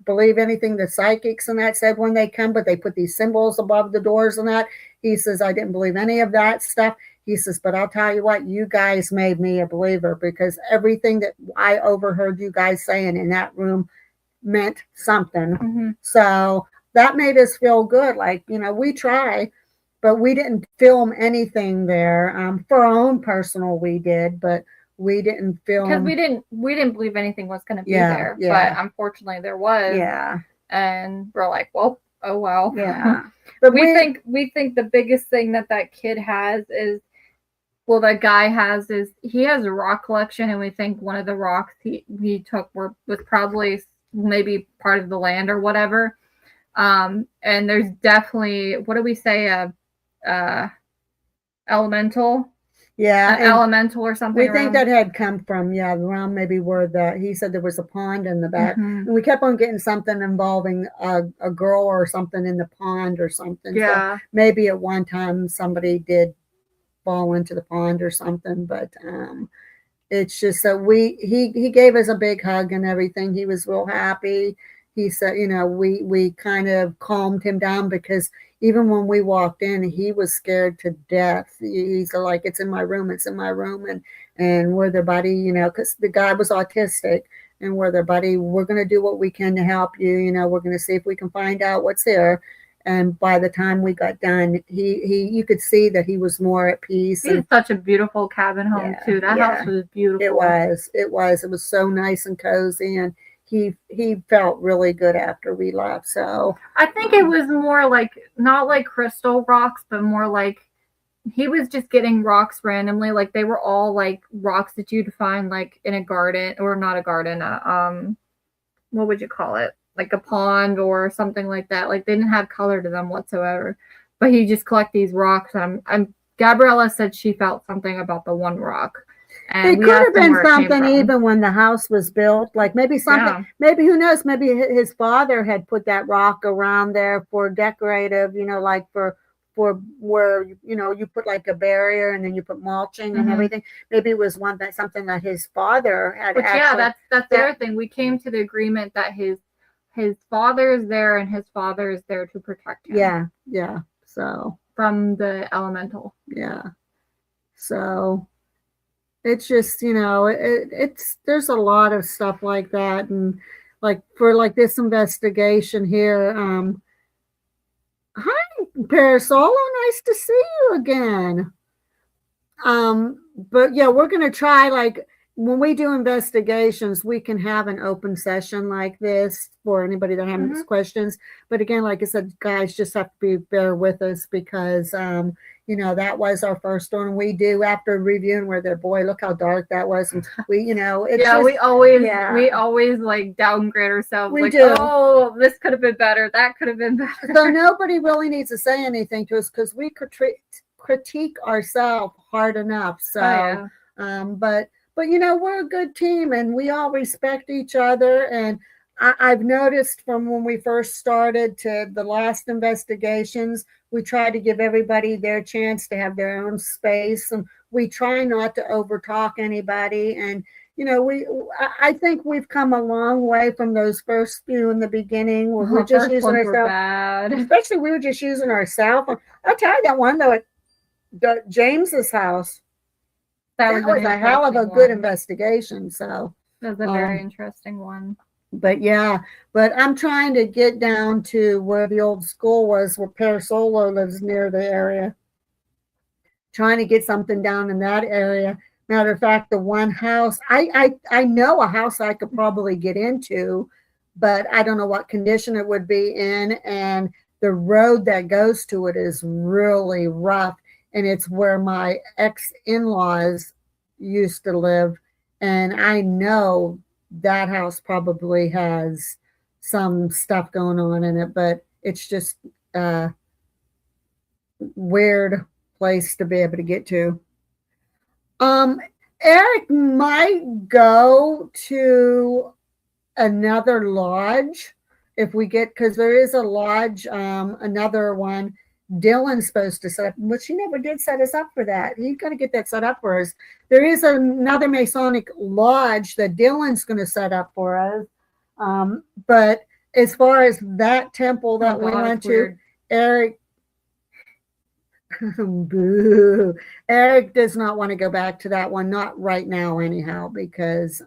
believe anything the psychics and that said when they come, but they put these symbols above the doors and that. He says, "I didn't believe any of that stuff." He says, "But I'll tell you what, you guys made me a believer, because everything that I overheard you guys saying in that room meant something." Mm-hmm. So that made us feel good. Like, we try, but we didn't film anything there. For our own personal, we did, but we didn't film, because we didn't believe anything was going to be there. Yeah. But unfortunately, there was. Yeah. And we're like, well, oh well. Yeah. But we think the biggest thing that kid has is, well, that guy has, is he has a rock collection, and we think one of the rocks he took was probably maybe part of the land or whatever. And there's definitely, what do we say, elemental? Yeah, elemental or something. We think that had come from, around maybe where he said there was a pond in the back. Mm-hmm. And we kept on getting something involving a girl or something in the pond or something. Yeah. So maybe at one time somebody did fall into the pond or something, but it's just that he gave us a big hug and everything. He was real happy. He said, we kind of calmed him down, because even when we walked in, he was scared to death. He's like, "It's in my room, it's in my room." And we're their buddy, because the guy was autistic, and we're their buddy. We're going to do what we can to help you. We're going to see if we can find out what's there. And by the time we got done, you could see that he was more at peace. It's such a beautiful cabin home too. That house was beautiful. It was so nice and cozy, and he felt really good after we left. So I think it was more like, not like crystal rocks, but more like he was just getting rocks randomly. Like they were all like rocks that you'd find like in a garden, or not a garden, what would you call it? Like a pond or something like that. Like they didn't have color to them whatsoever. But he just collect these rocks. And Gabriella said she felt something about the one rock. And it could have been something even when the house was built. Like maybe something, maybe, who knows, maybe his father had put that rock around there for decorative, like for where, you put like a barrier and then you put mulching and everything. Maybe it was something that his father had. But that's the other thing. We came to the agreement that his father is there, and his father is there to protect him. Yeah. So from the elemental. Yeah. So it's just, there's a lot of stuff like that. And like for like this investigation here, hi Parasolo, nice to see you again. But yeah, we're going to try, like, when we do investigations, we can have an open session like this for anybody that has questions. But again, like I said, guys, just have to bear with us, because that was our first one. We do, after reviewing, where their boy, look how dark that was. And we, it's Yeah, just, we always yeah. we always like downgrade ourselves. We like, do. oh, this could have been better. That could have been better. So nobody really needs to say anything to us because we critique ourselves hard enough. So, Oh, yeah. but we're a good team and we all respect each other. And I've noticed from when we first started to the last investigations, we try to give everybody their chance to have their own space, and we try not to overtalk anybody. And I think we've come a long way from those first few in the beginning where we're just First using ones were ourselves. bad. Especially we were just using our cell phone. I'll tell you that one though at James's house. That was a hell of a good investigation. So that was a very interesting one. But I'm trying to get down to where the old school was, where Parasolo lives near the area. Trying to get something down in that area. Matter of fact, the one house, I know a house I could probably get into, but I don't know what condition it would be in. And the road that goes to it is really rough. And it's where my ex-in-laws used to live. And I know that house probably has some stuff going on in it, but it's just a weird place to be able to get to. Eric might go to another lodge if we get, because there is a lodge, another one Dylan's supposed to set up, but she never did set us up for that. He's got to get that set up for us. There is another Masonic lodge that Dylan's going to set up for us. But as far as that temple that we went to, Eric, boo. Eric does not want to go back to that one, not right now anyhow, because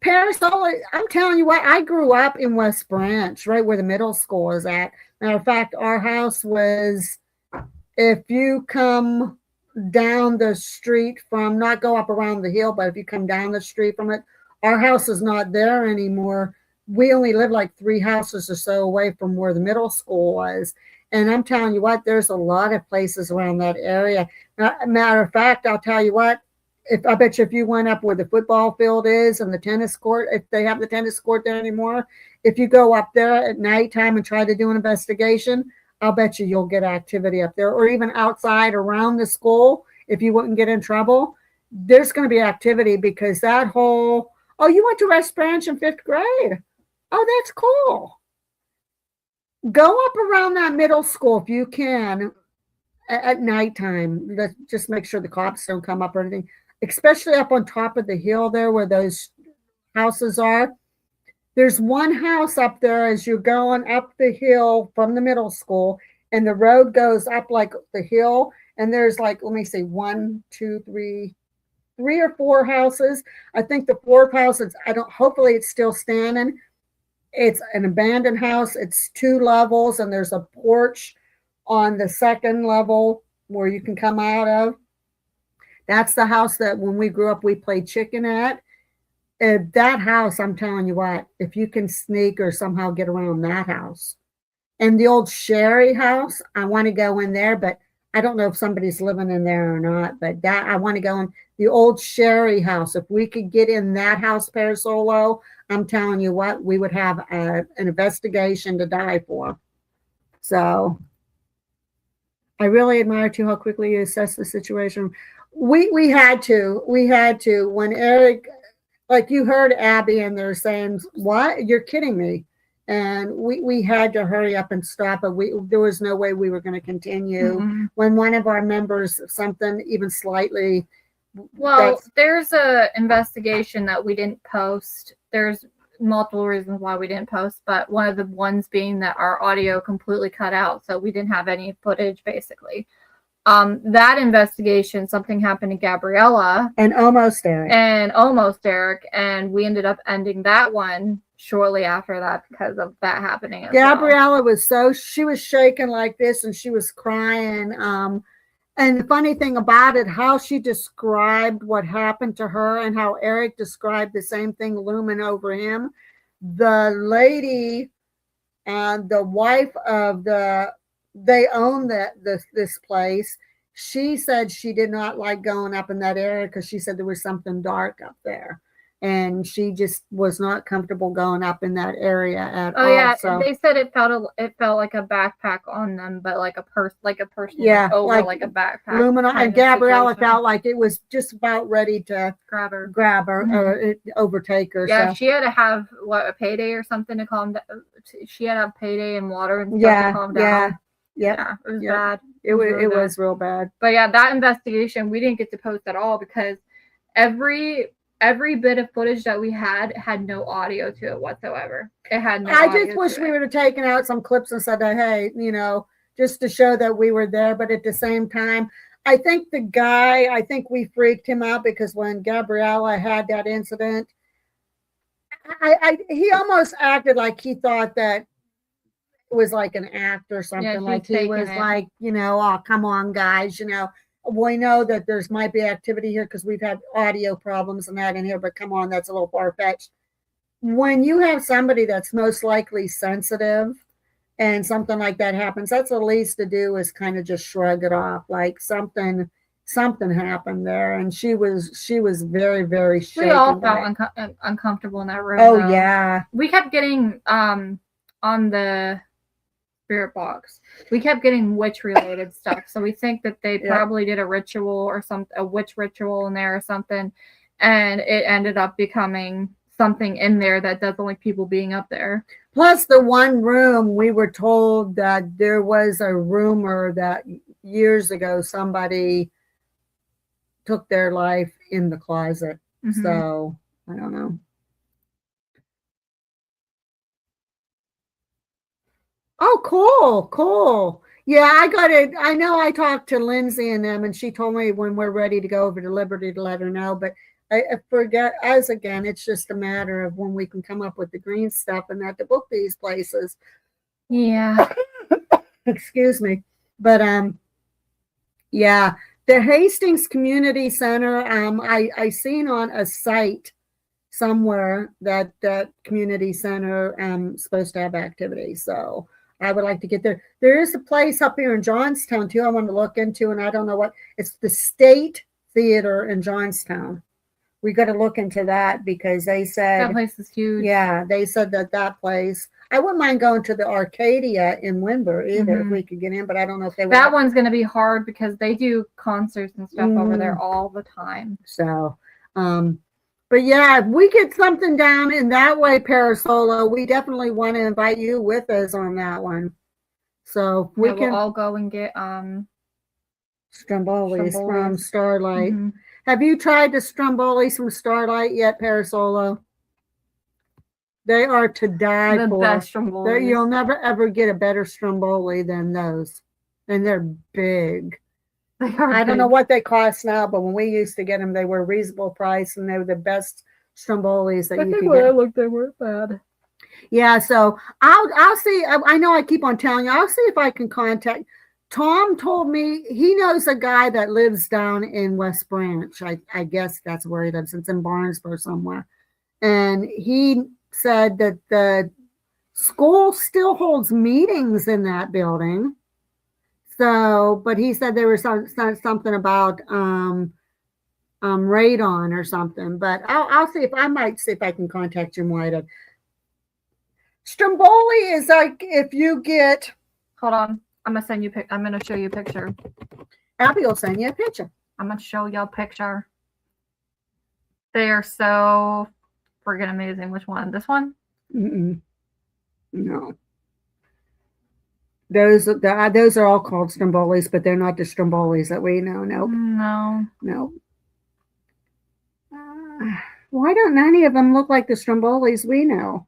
Parasol, I'm telling you what, I grew up in West Branch, right where the middle school is at. Matter of fact, our house was, if you come down the street from, not go up around the hill, but if you come down the street from it, our house is not there anymore. We only live like 3 houses or so away from where the middle school was. And I'm telling you what, there's a lot of places around that area. Matter of fact, I'll tell you what, I bet you if you went up where the football field is and the tennis court, if they have the tennis court there anymore, if you go up there at nighttime and try to do an investigation, I'll bet you'll get activity up there, or even outside around the school. If you wouldn't get in trouble, there's going to be activity, because that whole, oh, you went to West Branch in 5th grade. Oh, that's cool. Go up around that middle school if you can at nighttime. Just make sure the cops don't come up or anything, especially up on top of the hill there where those houses are. There's one house up there as you're going up the hill from the middle school, and the road goes up like the hill, and there's like, let me see, 1, 2, 3 or 4 houses. I think the 4th house, hopefully it's still standing. It's an abandoned house. It's 2 levels, and there's a porch on the 2nd level where you can come out of. That's the house that when we grew up, we played chicken at. That house, I'm telling you what, if you can sneak or somehow get around that house. And the old Sherry house, I want to go in there, but I don't know if somebody's living in there or not. But that, I want to go in the old Sherry house. If we could get in that house, Parasolo, I'm telling you what, we would have an investigation to die for. So I really admire too how quickly you assess the situation. We had to when Eric, like you heard Abby and they're saying, what? You're kidding me. And we had to hurry up and stop it. There was no way we were going to continue. Mm-hmm. When one of our members, something even slightly. Well, there's a investigation that we didn't post. There's multiple reasons why we didn't post, but one of the ones being that our audio completely cut out. So we didn't have any footage basically. That investigation, something happened to Gabriella and almost Derek, and we ended up ending that one shortly after that because of that happening. Gabriella was she was shaking like this and she was crying. And the funny thing about it, how she described what happened to her and how Eric described the same thing looming over him. The lady, the wife of the they own this place. She said she did not like going up in that area because she said there was something dark up there, and she just was not comfortable going up in that area at all. Yeah, So they said it felt like a backpack on them, but like a person yeah, over like a backpack. Lumina kind and of Gabriella situation. felt like it was just about ready to grab her. or overtake her. Yeah, so. she had to have a payday or something to calm down. She had to have payday and water and stuff Yeah, to calm down. Yep. Yeah, it was Yep. bad. It really bad. was real bad. But yeah, that investigation we didn't get to post at all because every bit of footage that we had no audio to it whatsoever. It had no. I just wish we would have taken out some clips and said that, hey, just to show that we were there. But at the same time, I think we freaked him out because when Gabriella had that incident, he almost acted like he thought that it was like an act or something. Yeah, like he was like, oh, come on, guys, we know that there's might be activity here because we've had audio problems and that in here, but come on, that's a little far-fetched. When you have somebody that's most likely sensitive and something like that happens, that's the least to do is kind of just shrug it off, like something happened there. And she was very, very shaken. We all felt uncomfortable in that room. Oh though. Yeah, we kept getting on the spirit box, we kept getting witch related stuff, so we think that they probably did a ritual or a witch ritual in there or something, and it ended up becoming something in there that doesn't like people being up there. Plus the one room, we were told that there was a rumor that years ago somebody took their life in the closet. So I don't know. Oh, cool. Yeah, I got it. I know I talked to Lindsay and them, and she told me when we're ready to go over to Liberty to let her know. But I forget, again, it's just a matter of when we can come up with the green stuff and that to book these places. Yeah. Excuse me. But yeah, the Hastings Community Center, I seen on a site somewhere that community center supposed to have activity. So I would like to get there. There is a place up here in Johnstown too I want to look into, and I don't know what. It's the State Theater in Johnstown. We got to look into that because they said that place is huge. Yeah, they said that place. I wouldn't mind going to the Arcadia in Wimber either if we could get in, but I don't know if they. That one's going to be hard because they do concerts and stuff over there all the time. So, but yeah, if we get something down in that way, Parasolo, we definitely want to invite you with us on that one. So we can all go and get Strombolis from Starlight. Have you tried the Strombolis from Starlight yet, Parasolo? They are to die for. The best Strombolis. You'll never ever get a better Stromboli than those, and they're big. I don't know what they cost now, but when we used to get them, they were a reasonable price, and they were the best Strombolis that you could get. When I looked, they weren't bad. Yeah, so I'll see. I know I keep on telling you. I'll see if I can contact. Tom told me he knows a guy that lives down in West Branch. I guess that's where he lives. It's in Barnesboro somewhere, and he said that the school still holds meetings in that building. So, but he said there was something about radon or something. But I'll see if I can contact Jim White. Stromboli is like if you get. Hold on, I'm gonna send you. I'm gonna show you a picture. Abby will send you a picture. I'm gonna show you a picture. They are so friggin' amazing. Which one? This one? No. Those are all called Strombolis, but they're not the Strombolis that we know. Nope. No. Why don't any of them look like the Strombolis we know?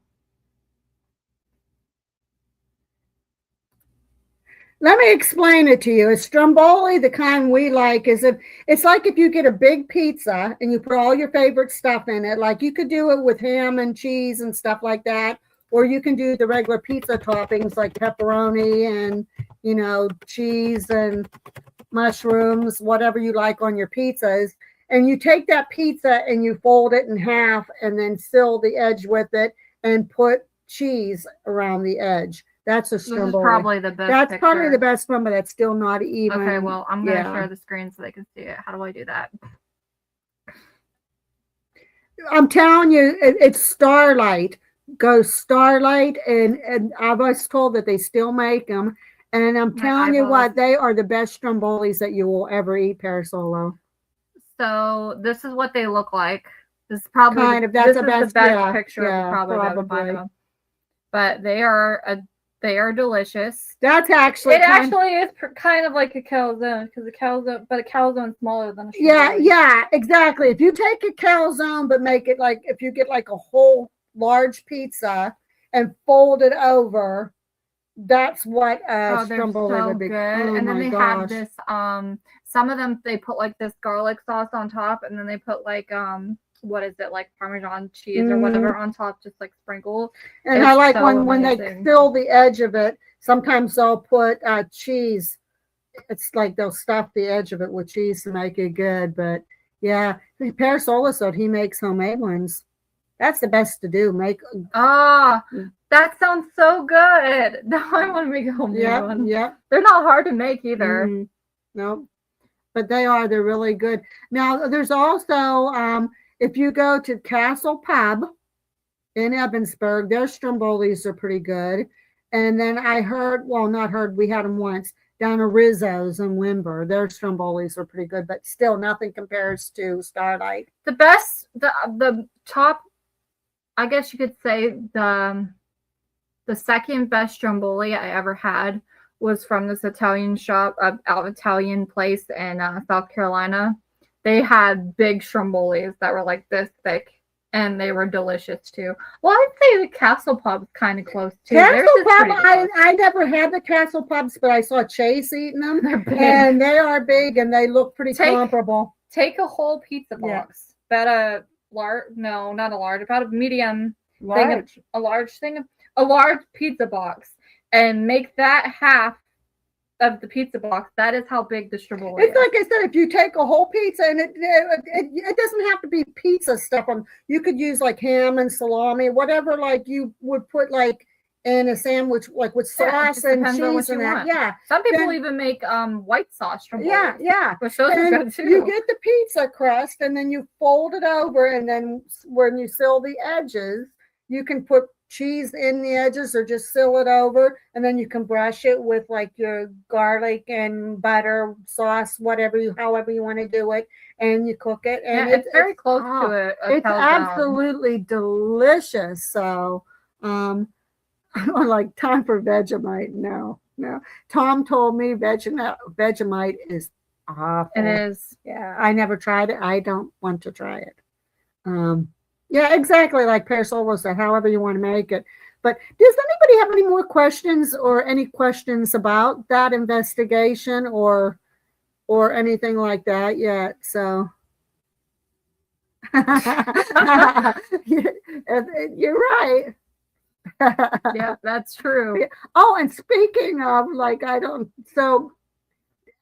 Let me explain it to you. A Stromboli, the kind we like, it's like if you get a big pizza and you put all your favorite stuff in it. Like you could do it with ham and cheese and stuff like that. Or you can do the regular pizza toppings like pepperoni and, cheese and mushrooms, whatever you like on your pizzas. And you take that pizza and you fold it in half and then seal the edge with it and put cheese around the edge. That's a This is stromboli. probably the best That's picture. probably the best one, but that's still not even. Okay, well, I'm going to yeah. share the screen so they can see it. How do I do that? I'm telling you, it's Starlight. Go Starlight, and I was told that they still make them. And I'm My telling you eyeballs. what, they are the best strombolis that you will ever eat, Parasolo. So this is what they look like. This is probably Kind of. this That's the is best. the best Yeah, picture yeah, of probably that would find probably. them. But they are delicious. That's actually. It actually is kind of like a calzone because a calzone's smaller than a Yeah, stromboli. yeah, exactly. If you take a calzone, but make it like if you get like a whole large pizza and fold it over, that's what Oh, they're stromboli so would be. good. Oh And then my they gosh. have this some of them they put like this garlic sauce on top, and then they put like what is it, like Parmesan cheese or whatever on top, just like sprinkled. And I It's like so when they amazing. fill the edge of it. Sometimes they'll put cheese. It's like they'll stuff the edge of it with cheese to make it good. But yeah, Parasola said he makes homemade ones. That's the best to do. Make. Ah, that sounds so good. Now I want to make a homemade one. Yeah. They're not hard to make either. No, but they're really good. Now there's also if you go to Castle Pub in Evansburg, their strombolis are pretty good. And then I heard, well, not heard, we had them once down at Rizzo's in Wimber. Their strombolis are pretty good, but still nothing compares to Starlight. The best, the top, I guess you could say the second best stromboli I ever had was from this Italian shop, Italian place in South Carolina. They had big strombolis that were like this thick, and they were delicious too. Well, I'd say the Castle Pub's kind of close too. Castle Pub, I never had the Castle Pubs, but I saw Chase eating them. They're big. And they are big, and they look pretty comparable. Take a whole pizza box. About a large, no, not a large, about a medium Large. thing, a large pizza box, and make that half of the pizza box. That is how big the stromboli is. It's like I said, if you take a whole pizza, and it doesn't have to be pizza stuff on. You could use like ham and salami, whatever, like you would put like in a sandwich, like with sauce and cheese and that. Yeah. Some people even make white sauce stromboli. Yeah. Which those are good too. You get the pizza crust, and then you fold it over, and then when you seal the edges, you can put cheese in the edges or just seal it over, and then you can brush it with like your garlic and butter sauce, however you want to do it, and you cook it. And it's very close to it. It's absolutely delicious. So like time for Vegemite. No. Tom told me Vegemite is awful. It is. Yeah, I never tried it. I don't want to try it. Yeah, exactly. Like Parasola said, however you want to make it. But does anybody have any more questions or any questions about that investigation or anything like that yet? So you're right. Yeah, that's true. Oh, and speaking of, so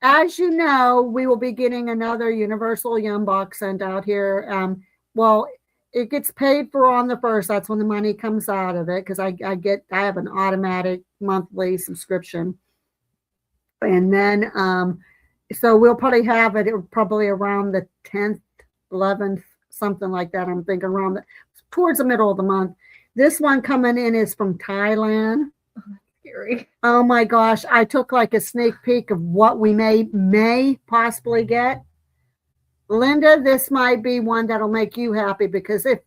as you know, we will be getting another Universal Yum Box sent out here. Well, it gets paid for on the 1st. That's when the money comes out of it, because I have an automatic monthly subscription. And then so we'll probably have it probably around the 10th, 11th, something like that. I'm thinking around towards the middle of the month. This one coming in is from Thailand. Scary. Oh my gosh. I took like a sneak peek of what we may possibly get. Linda, this might be one that'll make you happy, because if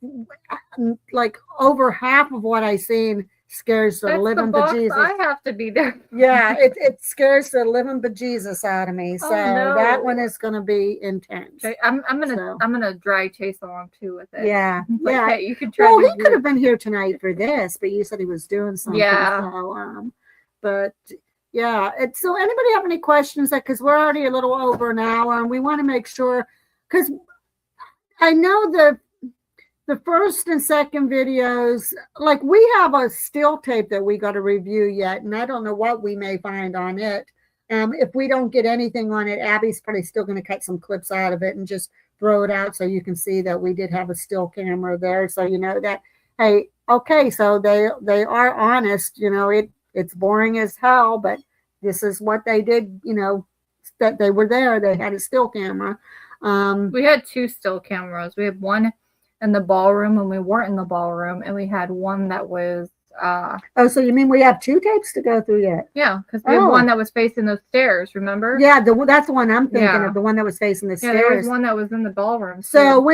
like over half of what I seen scares the living bejesus. I have to be there. Yeah, it scares the living bejesus out of me. So no. that one is going to be intense. Okay, I'm gonna drag Chase along too with it. Yeah, like, yeah. Hey, you could try. Well, he could have been here tonight for this, but you said he was doing something. Yeah. So, but yeah. So anybody have any questions? Because we're already a little over an hour, and we want to make sure. Because I know the first and second videos, like we have a still tape that we got to review yet, and I don't know what we may find on it. If we don't get anything on it, Abby's probably still going to cut some clips out of it and just throw it out so you can see that we did have a still camera there. So you know that, hey, okay, so they are honest. You know, It's boring as hell, but this is what they did, that they were there. They had a still camera. We had 2 still cameras. We had one in the ballroom when we weren't in the ballroom, and we had one that was Oh, so you mean we have 2 tapes to go through yet? yeah, because we had one that was facing those stairs, remember? Yeah, that's the one I'm thinking of, the one that was facing the stairs. Yeah, there was one that was in the ballroom. So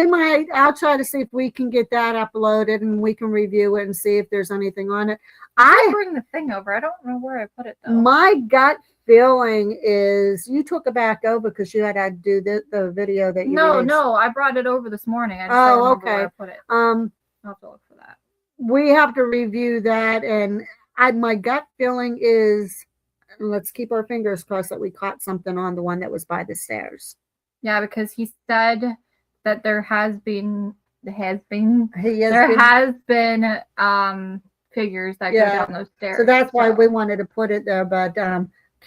I'll try to see if we can get that uploaded and we can review it and see if there's anything on it. I bring the thing over. I don't know where I put it though. My gut feeling is you took it back over because you had to do the video that you released. No, I brought it over this morning. I just don't remember where I put it. I'll have to look for that. We have to review that, and my gut feeling is, let's keep our fingers crossed that we caught something on the one that was by the stairs. Yeah, because he said that there has been figures that go down those stairs. So that's why we wanted to put it there, but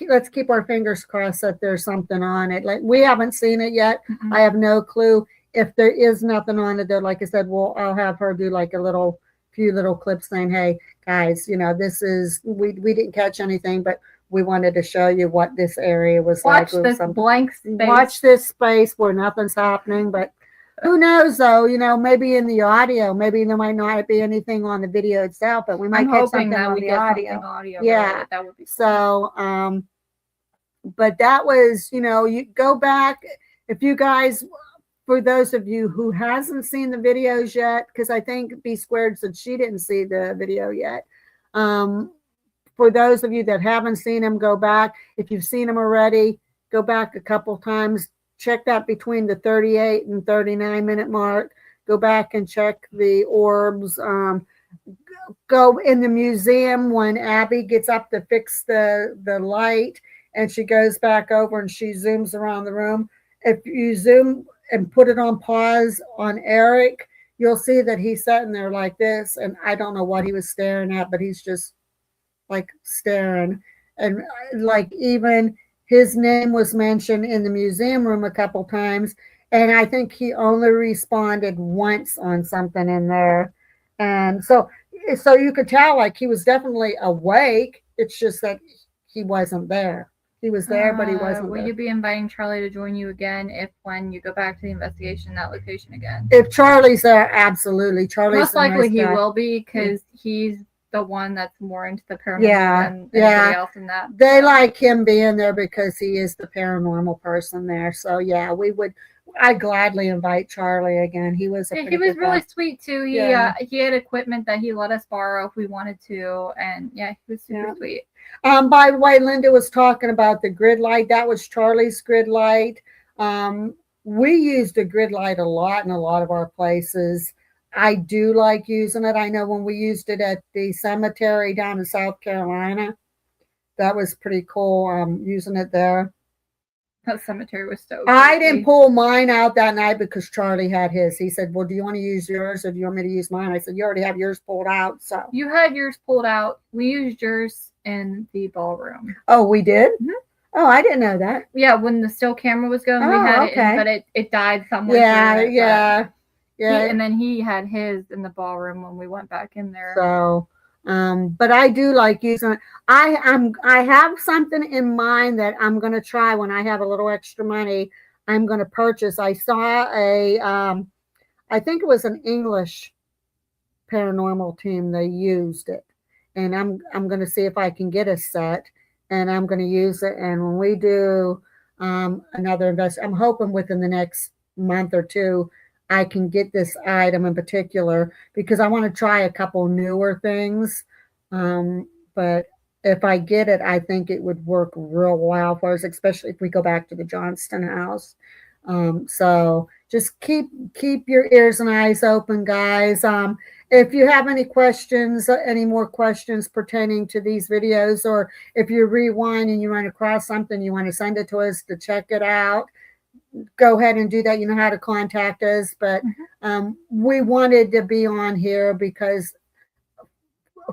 let's keep our fingers crossed that there's something on it. Like, we haven't seen it yet. Mm-hmm. I have no clue. If there is nothing on it, though, like I said, I'll have her do like a few little clips saying, hey guys, this is, we didn't catch anything, but we wanted to show you what this area was like. Watch this blank space. Watch this space where nothing's happening, but who knows though, maybe in the audio, maybe there might not be anything on the video itself, but we might catch something on the audio. Yeah, that would be cool. So but that was, you go back, if you guys, for those of you who hasn't seen the videos yet, because I think B Squared said she didn't see the video yet. For those of you that haven't seen them, go back. If you've seen them already, go back a couple times. Check that between the 38 and 39 minute mark. Go back and check the orbs. Go in the museum when Abby gets up to fix the light, and she goes back over and she zooms around the room. If you zoom and put it on pause on Eric, you'll see that he's sitting there like this, and I don't know what he was staring at, but he's just like staring. And like, even his name was mentioned in the museum room a couple times, and I think he only responded once on something in there. And so you could tell like he was definitely awake. It's just that he wasn't there. He was there, but he wasn't there. Will you be inviting Charlie to join you again when you go back to the investigation, that location again? If Charlie's there, absolutely. Charlie's most likely he will be, because he's the one that's more into the paranormal than anybody else in that. They like him being there because he is the paranormal person there. So yeah, I'd gladly invite Charlie again. He was he was really sweet too. He had equipment that he let us borrow if we wanted to, and he was super sweet. By the way, Linda was talking about the grid light. That was Charlie's grid light. We used a grid light a lot in a lot of our places. I do like using it. I know when we used it at the cemetery down in South Carolina, that was pretty cool, using it there. That cemetery was so crazy. I didn't pull mine out that night because Charlie had his. He said, well, do you want to use yours or do you want me to use mine? I said, you already have yours pulled out. So you had yours pulled out. We used yours in the ballroom. Oh, we did? Mm-hmm. Oh, I didn't know that. Yeah, when the still camera was going, we had it, but it died somewhere. Yeah. And then he had his in the ballroom when we went back in there. So, but I do like using it. I have something in mind that I'm going to try when I have a little extra money. I'm going to purchase. I saw I think it was an English paranormal team. They used it, and I'm going to see if I can get a set, and I'm going to use it. And when we do another investment, I'm hoping within the next month or two, I can get this item in particular because I want to try a couple newer things. But if I get it, I think it would work real well for us, especially if we go back to the Johnston house. So just keep your ears and eyes open, guys. If you have any questions, any more questions pertaining to these videos, or if you rewind and you run across something, you want to send it to us to check it out, go ahead and do that. You know how to contact us. But we wanted to be on here because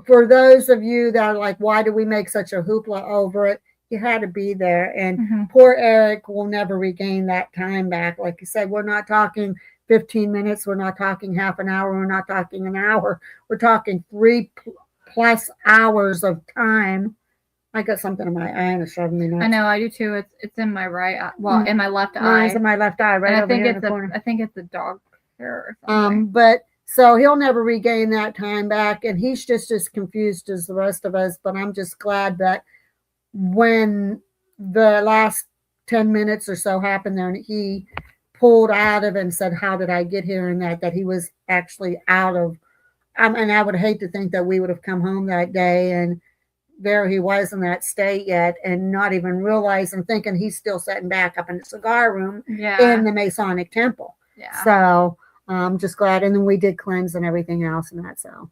for those of you that are like, why do we make such a hoopla over it? You had to be there. And poor Eric will never regain that time back. Like you said, we're not talking 15 minutes. We're not talking half an hour. We're not talking an hour. We're talking 3+ plus hours of time. I got something in my eye and it's driving me nuts. I know, I do too. It's in my right eye. Well, in my left Mine's eye. in my left eye, right And I over think here in it's the corner. I think it's a dog hair or something. But so he'll never regain that time back, and he's just as confused as the rest of us. But I'm just glad that when the last 10 minutes or so happened there, and he pulled out of it and said, "How did I get here?" and that he was actually out of. And I would hate to think that we would have come home that day and there he was in that state yet, and not even realizing, thinking he's still sitting back up in the cigar room in the Masonic Temple. Yeah. So I'm just glad. And then we did cleanse and everything else and that. So,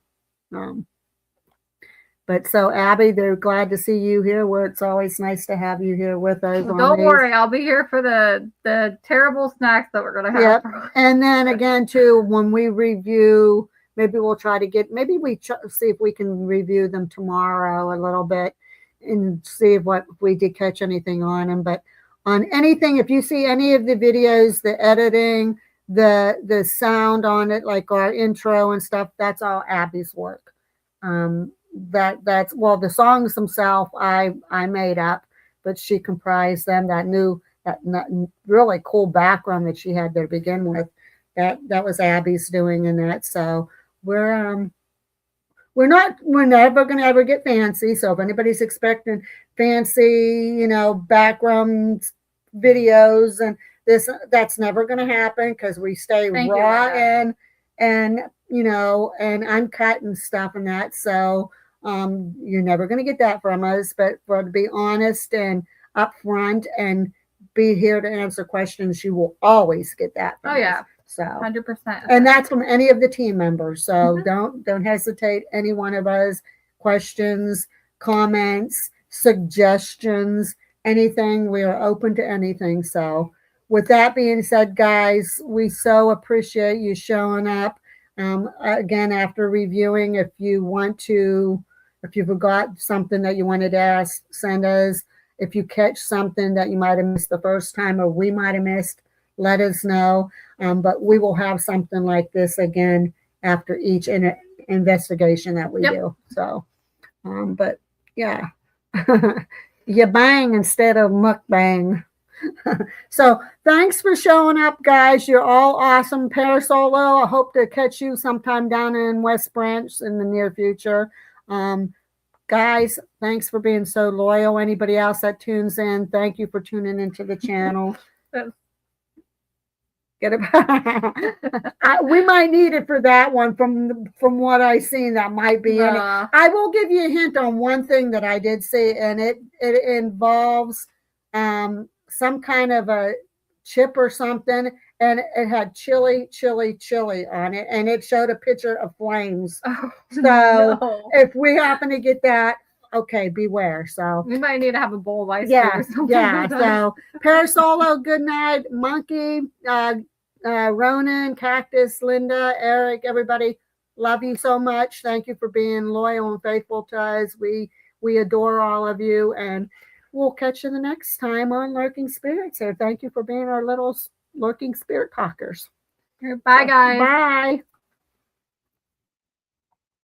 but so Abby, they're glad to see you here. Where it's always nice to have you here with us. Well, don't worry, I'll be here for the terrible snacks that we're gonna have. Yep. And then again, too, when we review. Maybe we'll try to get, maybe we see if we can review them tomorrow a little bit and see if we did catch anything on them. But on anything, if you see any of the videos, the editing, the sound on it, like our intro and stuff, that's all Abby's work. That's well, the songs themselves I made up, but she comprised them. That really cool background that she had to begin with, that was Abby's doing in that. So we're never going to ever get fancy. So if anybody's expecting fancy, background videos and this, that's never going to happen because we stay raw and uncut and stuff and that. So you're never going to get that from us. But to be honest and upfront and be here to answer questions, you will always get that from us. So 100%. And that's from any of the team members. So don't hesitate. Any one of us, questions, comments, suggestions, anything. We are open to anything. So with that being said, guys, we so appreciate you showing up. Again, after reviewing, if you forgot something that you wanted to ask, send us. If you catch something that you might have missed the first time or we might have missed, let us know. But we will have something like this again after each investigation that we do. So, but yeah, you bang instead of mukbang. So thanks for showing up, guys. You're all awesome. Parasolo, I hope to catch you sometime down in West Branch in the near future. Guys, thanks for being so loyal. Anybody else that tunes in, thank you for tuning into the channel. We might need it for that one from what I've seen. That might be in it. I will give you a hint on one thing that I did see, and it involves some kind of a chip or something, and it had chili on it, and it showed a picture of flames. If we happen to get that, okay, beware. So we might need to have a bowl of ice cream or something. Yeah. So Parasolo, good night. Monkey, Ronan, Cactus, Linda, Eric, everybody, love you so much. Thank you for being loyal and faithful to us. We adore all of you, and we'll catch you the next time on Lurking Spirits here. Thank you for being our little lurking spirit talkers. Bye, guys. Bye.